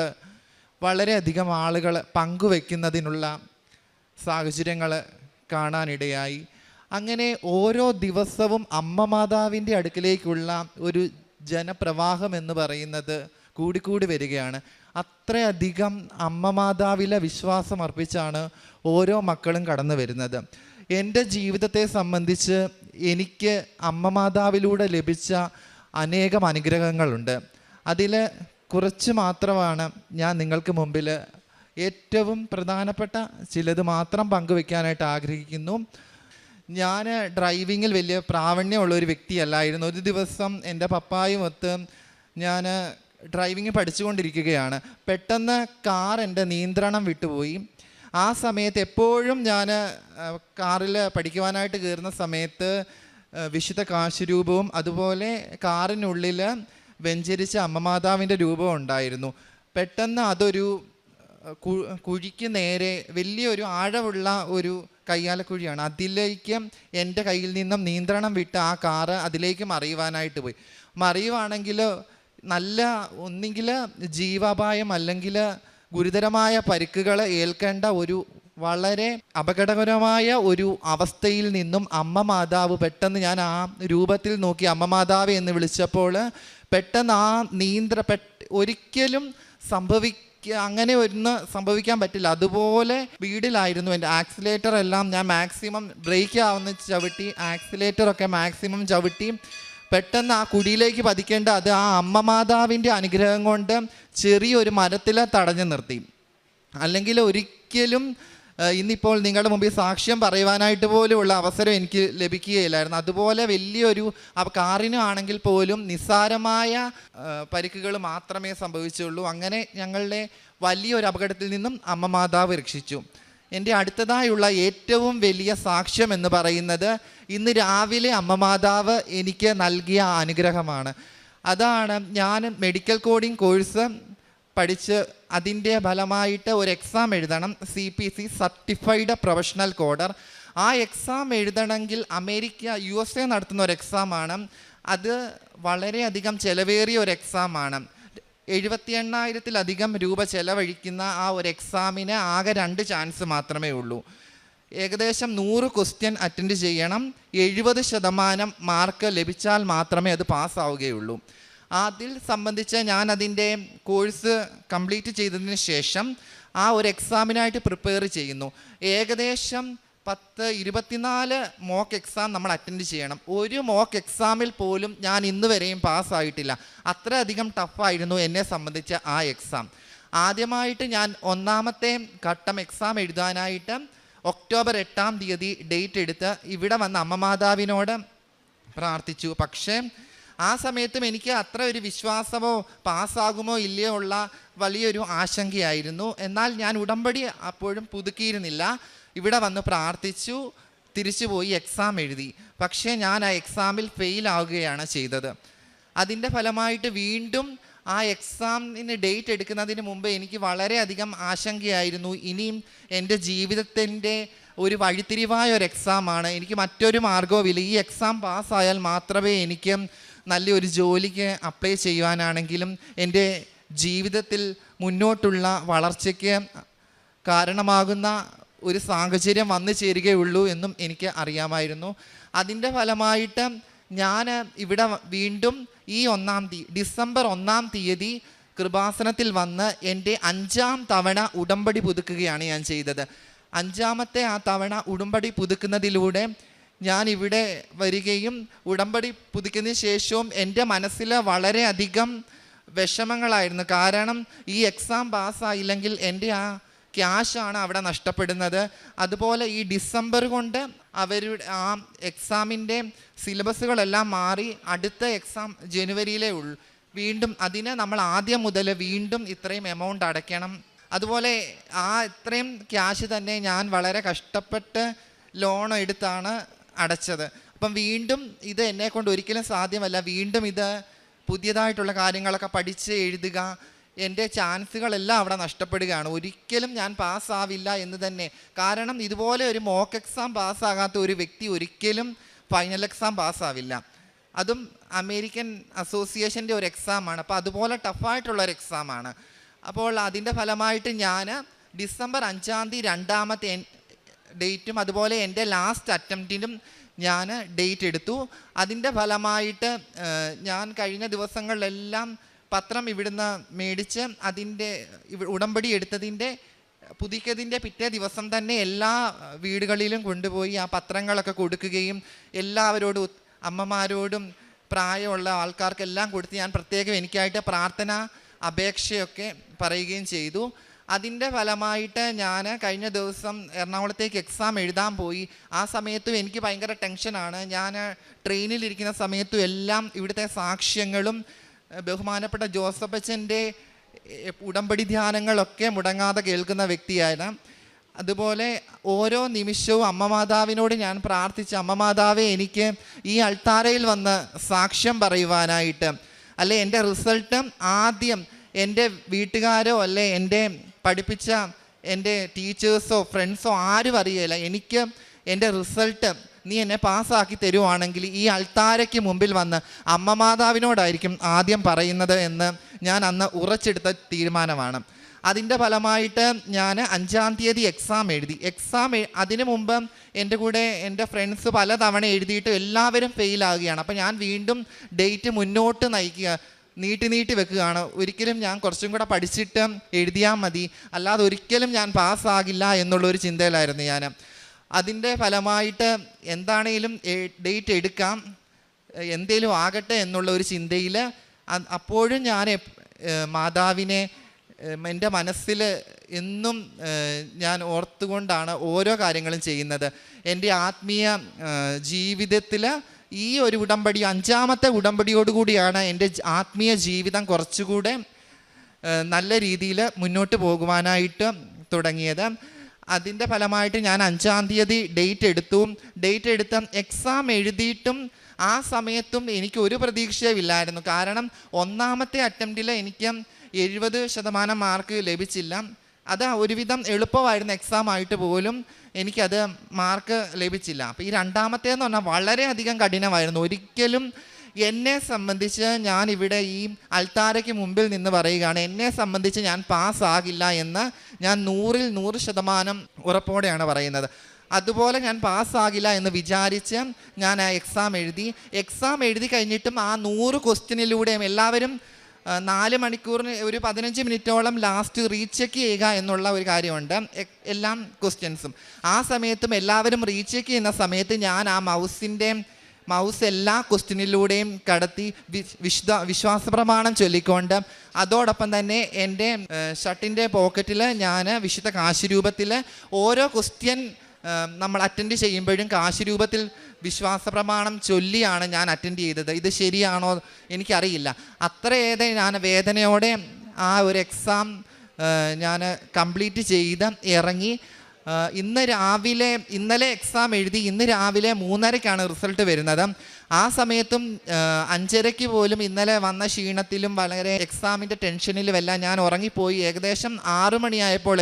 വളരെയധികം ആളുകൾ പങ്കുവെക്കുന്നതിനുള്ള സാഹചര്യങ്ങൾ കാണാനിടയായി. അങ്ങനെ ഓരോ ദിവസവും അമ്മ മാതാവിൻ്റെ അടുക്കിലേക്കുള്ള ഒരു ജനപ്രവാഹം എന്ന് പറയുന്നത് കൂടിക്കൂടി വരികയാണ്. അത്രയധികം അമ്മ മാതാവിലെ വിശ്വാസം അർപ്പിച്ചാണ് ഓരോ മക്കളും കടന്നു വരുന്നത്. എൻ്റെ ജീവിതത്തെ സംബന്ധിച്ച് എനിക്ക് അമ്മ മാതാവിലൂടെ ലഭിച്ച അനേകം അനുഗ്രഹങ്ങളുണ്ട്. അതിൽ കുറച്ച് മാത്രമാണ് ഞാൻ നിങ്ങൾക്ക് മുമ്പിൽ ഏറ്റവും പ്രധാനപ്പെട്ട ചിലത് മാത്രം പങ്കുവെക്കാനായിട്ട് ആഗ്രഹിക്കുന്നു. ഞാൻ ഡ്രൈവിങ്ങിൽ വലിയ പ്രാവീണ്യമുള്ളൊരു വ്യക്തിയല്ലായിരുന്നു. ഒരു ദിവസം എൻ്റെ പപ്പായുമൊത്ത് ഞാൻ ഡ്രൈവിങ് പഠിച്ചുകൊണ്ടിരിക്കുകയാണ്. പെട്ടെന്ന് കാർ എൻ്റെ നിയന്ത്രണം വിട്ടുപോയി. ആ സമയത്ത് എപ്പോഴും ഞാൻ കാറിൽ പഠിക്കുവാനായിട്ട് കയറുന്ന സമയത്ത് വിശുദ്ധ കാശുരൂപവും അതുപോലെ കാറിനുള്ളിൽ വെഞ്ചരിച്ച അമ്മമാതാവിൻ്റെ രൂപവും ഉണ്ടായിരുന്നു. പെട്ടെന്ന് അതൊരു കുഴിക്ക് നേരെ വലിയൊരു ആഴമുള്ള ഒരു കയ്യാലക്കുഴിയാണ്. അതിലേക്ക് എൻ്റെ കയ്യിൽ നിന്നും നിയന്ത്രണം വിട്ട് ആ കാറ് അതിലേക്ക് മറിയുവാനായിട്ട് പോയി. മറിയുവാണെങ്കിൽ നല്ല ഒന്നെങ്കിൽ ജീവാപായം അല്ലെങ്കിൽ ഗുരുതരമായ പരിക്കുകൾ ഏൽക്കേണ്ട ഒരു വളരെ അപകടകരമായ ഒരു അവസ്ഥയിൽ നിന്നും അമ്മ മാതാവ് പെട്ടെന്ന്, ഞാൻ ആ രൂപത്തിൽ നോക്കി അമ്മ മാതാവ് എന്ന് വിളിച്ചപ്പോൾ പെട്ടെന്ന് ആ ഒരിക്കലും അങ്ങനെ ഒന്ന് സംഭവിക്കാൻ പറ്റില്ല. അതുപോലെ വീടിലായിരുന്നു എൻ്റെ ആക്സിലേറ്റർ എല്ലാം ഞാൻ മാക്സിമം ബ്രേക്ക് ആവുന്ന ചവിട്ടി, ആക്സിലേറ്ററൊക്കെ മാക്സിമം ചവിട്ടി പെട്ടെന്ന് ആ കുഴിയിലേക്ക് പതിക്കേണ്ട അത് ആ അമ്മ മാതാവിൻ്റെ അനുഗ്രഹം കൊണ്ട് ചെറിയൊരു മരത്തിൽ തടഞ്ഞു നിർത്തി. അല്ലെങ്കിൽ ഒരിക്കലും ഇന്നിപ്പോൾ നിങ്ങളുടെ മുമ്പിൽ സാക്ഷ്യം പറയുവാനായിട്ട് പോലുമുള്ള അവസരം എനിക്ക് ലഭിക്കുകയില്ലായിരുന്നു. അതുപോലെ വലിയൊരു കാറിന് ആണെങ്കിൽ പോലും നിസ്സാരമായ പരിക്കുകൾ മാത്രമേ സംഭവിച്ചുള്ളൂ. അങ്ങനെ ഞങ്ങളുടെ വലിയൊരു അപകടത്തിൽ നിന്നും അമ്മ മാതാവ് രക്ഷിച്ചു. എൻ്റെ അടുത്തതായുള്ള ഏറ്റവും വലിയ സാക്ഷ്യം എന്ന് പറയുന്നത് ഇന്ന് രാവിലെ അമ്മ മാതാവ് എനിക്ക് നൽകിയ അനുഗ്രഹമാണ്. അതാണ്, ഞാൻ മെഡിക്കൽ കോഡിംഗ് കോഴ്സ് പഠിച്ച് അതിൻ്റെ ഫലമായിട്ട് ഒരു എക്സാം എഴുതണം, CPC സർട്ടിഫൈഡ് പ്രൊഫഷണൽ കോഡർ. ആ എക്സാം എഴുതണമെങ്കിൽ USA നടത്തുന്ന ഒരു എക്സാമാണ്. അത് വളരെയധികം ചിലവേറിയ ഒരു എക്സാമാണ്. 78,000-ലധികം രൂപ ചിലവഴിക്കുന്ന ആ ഒരു എക്സാമിന് ആകെ 2 ചാൻസ് മാത്രമേ ഉള്ളൂ. ഏകദേശം 100 ക്വസ്റ്റ്യൻ അറ്റൻഡ് ചെയ്യണം. 70% മാർക്ക് ലഭിച്ചാൽ മാത്രമേ അത് പാസ്സാവുകയുള്ളൂ. അതിൽ സംബന്ധിച്ച് ഞാൻ അതിൻ്റെ കോഴ്സ് കംപ്ലീറ്റ് ചെയ്തതിന് ശേഷം ആ ഒരു എക്സാമിനായിട്ട് പ്രിപ്പയർ ചെയ്യുന്നു. ഏകദേശം 24 മോക്ക് എക്സാം നമ്മൾ അറ്റൻഡ് ചെയ്യണം. ഒരു മോക്ക് എക്സാമിൽ പോലും ഞാൻ ഇന്ന് വരെയും പാസ്സായിട്ടില്ല. അത്രയധികം ടഫായിരുന്നു എന്നെ സംബന്ധിച്ച് ആ എക്സാം. ആദ്യമായിട്ട് ഞാൻ 1ാമത്തെ ഘട്ടം എക്സാം എഴുതാനായിട്ട് ഒക്ടോബർ 8 ഡേറ്റ് എടുത്ത് ഇവിടെ വന്ന അമ്മ മാതാവിനോട് പ്രാർത്ഥിച്ചു. പക്ഷേ ആ സമയത്തും എനിക്ക് അത്ര ഒരു വിശ്വാസമോ പാസ്സാകുമോ ഇല്ലയോ ഉള്ള വലിയൊരു ആശങ്കയായിരുന്നു. എന്നാൽ ഞാൻ ഉടമ്പടി അപ്പോഴും പുതുക്കിയിരുന്നില്ല. ഇവിടെ വന്ന് പ്രാർത്ഥിച്ചു, തിരിച്ചുപോയി എക്സാം എഴുതി. പക്ഷേ ഞാൻ ആ എക്സാമിൽ ഫെയിൽ ആവുകയാണ് ചെയ്തത്. അതിൻ്റെ ഫലമായിട്ട് വീണ്ടും ആ എക്സാമിന് ഡേറ്റ് എടുക്കുന്നതിന് മുമ്പ് എനിക്ക് വളരെയധികം ആശങ്കയായിരുന്നു. ഇനിയും എൻ്റെ ജീവിതത്തിൻ്റെ ഒരു വഴിത്തിരിവായ ഒരു എക്സാമാണ്, എനിക്ക് മറ്റൊരു മാർഗവുമില്ല. ഈ എക്സാം പാസ്സായാൽ മാത്രമേ എനിക്ക് നല്ലൊരു ജോലിക്ക് അപ്ലൈ ചെയ്യുവാനാണെങ്കിലും എൻ്റെ ജീവിതത്തിൽ മുന്നോട്ടുള്ള വളർച്ചയ്ക്ക് കാരണമാകുന്ന ഒരു സാഹചര്യം വന്നു ചേരുകയുള്ളൂ എന്നും എനിക്ക് അറിയാമായിരുന്നു. അതിൻ്റെ ഫലമായിട്ട് ഞാൻ ഇവിടെ വീണ്ടും ഈ ഡിസംബർ 1 കൃപാസനത്തിൽ വന്ന് എൻ്റെ 5ാം തവണ ഉടമ്പടി പുതുക്കുകയാണ് ഞാൻ ചെയ്തത്. 5ാമത്തെ ആ തവണ ഉടമ്പടി പുതുക്കുന്നതിലൂടെ ഞാൻ ഇവിടെ വരികയും ഉടമ്പടി പുതുക്കുന്നതിന് ശേഷവും എൻ്റെ മനസ്സിൽ വളരെയധികം വിഷമങ്ങളായിരുന്നു. കാരണം ഈ എക്സാം പാസ്സായില്ലെങ്കിൽ എൻ്റെ ആ ക്യാഷാണ് അവിടെ നഷ്ടപ്പെടുന്നത്. അതുപോലെ ഈ ഡിസംബർ കൊണ്ട് അവരുടെ ആ എക്സാമിൻ്റെ സിലബസുകളെല്ലാം മാറി അടുത്ത എക്സാം ജനുവരിയിലേ ഉള്ളൂ. വീണ്ടും അതിന് നമ്മൾ ആദ്യം മുതൽ വീണ്ടും ഇത്രയും എമൗണ്ട് അടയ്ക്കണം. അതുപോലെ ആ ഇത്രയും ക്യാഷ് തന്നെ ഞാൻ വളരെ കഷ്ടപ്പെട്ട് ലോൺ എടുത്താണ് അടച്ചത്. അപ്പം വീണ്ടും ഇത് എന്നെക്കൊണ്ട് ഒരിക്കലും സാധ്യമല്ല. വീണ്ടും ഇത് പുതിയതായിട്ടുള്ള കാര്യങ്ങളൊക്കെ പഠിച്ച് എഴുതുക, എൻ്റെ ചാൻസുകളെല്ലാം അവിടെ നഷ്ടപ്പെടുകയാണ്. ഒരിക്കലും ഞാൻ പാസ്സാവില്ല എന്ന് തന്നെ. കാരണം ഇതുപോലെ ഒരു മോക്ക് എക്സാം പാസ്സാകാത്ത ഒരു വ്യക്തി ഒരിക്കലും ഫൈനൽ എക്സാം പാസ്സാവില്ല. അതും അമേരിക്കൻ അസോസിയേഷൻ്റെ ഒരു എക്സാമാണ്. അപ്പോൾ അതുപോലെ ടഫായിട്ടുള്ളൊരു എക്സാമാണ്. അപ്പോൾ അതിൻ്റെ ഫലമായിട്ട് ഞാൻ ഡിസംബർ 5-ാം തീയതി രണ്ടാമത്തെ ഡേറ്റും അതുപോലെ എൻ്റെ ലാസ്റ്റ് അറ്റംപ്റ്റിനും ഞാൻ ഡേറ്റ് എടുത്തു. അതിൻ്റെ ഫലമായിട്ട് ഞാൻ കഴിഞ്ഞ ദിവസങ്ങളിലെല്ലാം പത്രം ഇവിടുന്ന് മേടിച്ച് അതിൻ്റെ ഉടമ്പടി എടുത്തതിൻ്റെ പുതുക്കിയതിൻ്റെ പിറ്റേ ദിവസം തന്നെ എല്ലാ വീടുകളിലും കൊണ്ടുപോയി ആ പത്രങ്ങളൊക്കെ കൊടുക്കുകയും എല്ലാവരോടും അമ്മമാരോടും പ്രായമുള്ള ആൾക്കാർക്കെല്ലാം കൊടുത്ത് ഞാൻ പ്രത്യേകം എനിക്കായിട്ട് പ്രാർത്ഥന അപേക്ഷയൊക്കെ പറയുകയും ചെയ്തു. അതിൻ്റെ ഫലമായിട്ട് ഞാൻ കഴിഞ്ഞ ദിവസം എറണാകുളത്തേക്ക് എക്സാം എഴുതാൻ പോയി. ആ സമയത്തും എനിക്ക് ഭയങ്കര ടെൻഷനാണ്. ഞാൻ ട്രെയിനിലിരിക്കുന്ന സമയത്തും എല്ലാം ഇവിടുത്തെ സാക്ഷ്യങ്ങളും ബഹുമാനപ്പെട്ട ജോസഫ് അച്ഛൻ്റെ ഉടമ്പടി ധ്യാനങ്ങളൊക്കെ മുടങ്ങാതെ കേൾക്കുന്ന വ്യക്തിയാണ്. അതുപോലെ ഓരോ നിമിഷവും അമ്മ മാതാവിനോട് ഞാൻ പ്രാർത്ഥിച്ച, അമ്മ മാതാവേ എനിക്ക് ഈ അൾത്താരയിൽ വന്ന് സാക്ഷ്യം പറയുവാനായിട്ട്, അല്ലെ എൻ്റെ റിസൾട്ട് ആദ്യം എൻ്റെ വീട്ടുകാരോ അല്ലെ എൻ്റെ പഠിപ്പിച്ച എൻ്റെ ടീച്ചേഴ്സോ ഫ്രണ്ട്സോ ആരും അറിയില്ല, എനിക്ക് എൻ്റെ റിസൾട്ട് നീ എന്നെ പാസ്സാക്കി തരുവാണെങ്കിൽ ഈ അൾത്താരയ്ക്ക് മുമ്പിൽ വന്ന് അമ്മ മാതാവിനോടായിരിക്കും ആദ്യം പറയുന്നത് എന്ന് ഞാൻ അന്ന് ഉറച്ചെടുത്ത തീരുമാനമാണ്. അതിൻ്റെ ഫലമായിട്ട് ഞാൻ 5-ാം തീയതി എക്സാം എഴുതി. അതിനു മുമ്പ് എൻ്റെ കൂടെ എൻ്റെ ഫ്രണ്ട്സ് പല തവണ എഴുതിയിട്ട് എല്ലാവരും ഫെയിലാകുകയാണ്. അപ്പോൾ ഞാൻ വീണ്ടും ഡേറ്റ് മുന്നോട്ട് നീട്ടി വെക്കുകയാണ്. ഒരിക്കലും ഞാൻ കുറച്ചും കൂടെ പഠിച്ചിട്ട് എഴുതിയാൽ മതി, അല്ലാതെ ഒരിക്കലും ഞാൻ പാസ്സാകില്ല എന്നുള്ളൊരു ചിന്തയിലായിരുന്നു ഞാൻ. അതിൻ്റെ ഫലമായിട്ട് എന്താണേലും ഡേറ്റ് എടുക്കാം, എന്തേലും ആകട്ടെ എന്നുള്ള ഒരു ചിന്തയിൽ അപ്പോഴും ഞാൻ മാതാവിനെ എൻ്റെ മനസ്സിൽ എന്നും ഞാൻ ഓർത്തുകൊണ്ടാണ് ഓരോ കാര്യങ്ങളും ചെയ്യുന്നത്. എൻ്റെ ആത്മീയ ജീവിതത്തിൽ ഈ ഒരു ഉടമ്പടി 5-ാമത്തെ ഉടമ്പടിയോടുകൂടിയാണ് എൻ്റെ ആത്മീയ ജീവിതം കുറച്ചുകൂടെ നല്ല രീതിയിൽ മുന്നോട്ട് പോകുവാനായിട്ട് തുടങ്ങിയത്. അതിൻ്റെ ഫലമായിട്ട് ഞാൻ 5-ാം തീയതി ഡേറ്റ് എടുത്ത് എക്സാം എഴുതിയിട്ടും ആ സമയത്തും എനിക്ക് ഒരു പ്രതീക്ഷയുമില്ലായിരുന്നു. കാരണം 1-ാമത്തെ അറ്റംപ്റ്റിൽ എനിക്ക് 70% മാർക്ക് ലഭിച്ചില്ല. അത് ഒരുവിധം എളുപ്പമായിരുന്ന എക്സാം ആയിട്ട് പോലും എനിക്കത് മാർക്ക് ലഭിച്ചില്ല. അപ്പോൾ ഈ 2-ാമത്തേന്ന് പറഞ്ഞാൽ വളരെയധികം കഠിനമായിരുന്നു. ഒരിക്കലും എന്നെ സംബന്ധിച്ച് ഞാൻ ഇവിടെ ഈ അൾത്താരയ്ക്ക് മുമ്പിൽ നിന്ന് പറയുകയാണ്, എന്നെ സംബന്ധിച്ച് ഞാൻ പാസ്സാകില്ല എന്ന് ഞാൻ 100% ഉറപ്പോടെയാണ് പറയുന്നത്. അതുപോലെ ഞാൻ പാസ്സാകില്ല എന്ന് വിചാരിച്ച് ഞാൻ ആ എക്സാം എഴുതി കഴിഞ്ഞിട്ടും ആ 100 ക്വസ്റ്റ്യനിലൂടെയും എല്ലാവരും 4 മണിക്കൂറിന് ഒരു 15 മിനിറ്റോളം ലാസ്റ്റ് റീചെക്ക് ചെയ്യുക എന്നുള്ള ഒരു കാര്യമുണ്ട് എല്ലാ ക്വസ്റ്റ്യൻസും. ആ സമയത്തും എല്ലാവരും റീചെക്ക് ചെയ്യുന്ന സമയത്ത് ഞാൻ ആ മൗസ് എല്ലാ ക്വസ്റ്റ്യനിലൂടെയും കടത്തി വിശ്വാസ പ്രമാണം ചൊല്ലിക്കൊണ്ട് അതോടൊപ്പം തന്നെ എൻ്റെ ഷർട്ടിൻ്റെ പോക്കറ്റിൽ ഞാൻ വിശുദ്ധ കാശുരൂപത്തിൽ ഓരോ ക്വസ്റ്റ്യൻ നമ്മൾ അറ്റൻഡ് ചെയ്യുമ്പോഴും കാശുരൂപത്തിൽ വിശ്വാസ പ്രമാണം ചൊല്ലിയാണ് ഞാൻ അറ്റൻഡ് ചെയ്തത്. ഇത് ശരിയാണോ എനിക്കറിയില്ല. അത്രയേറെ ഞാൻ വേദനയോടെ ആ ഒരു എക്സാം ഞാൻ കംപ്ലീറ്റ് ചെയ്ത് ഇറങ്ങി. ഇന്നലെ എക്സാം എഴുതി, ഇന്ന് രാവിലെ 3:30-ക്കാണ് റിസൾട്ട് വരുന്നത്. ആ സമയത്തും 5:30-ക്ക് പോലും ഇന്നലെ വന്ന ക്ഷീണത്തിലും വളരെ എക്സാമിൻ്റെ ടെൻഷനിലുമെല്ലാം ഞാൻ ഉറങ്ങിപ്പോയി. ഏകദേശം 6 മണിയായപ്പോൾ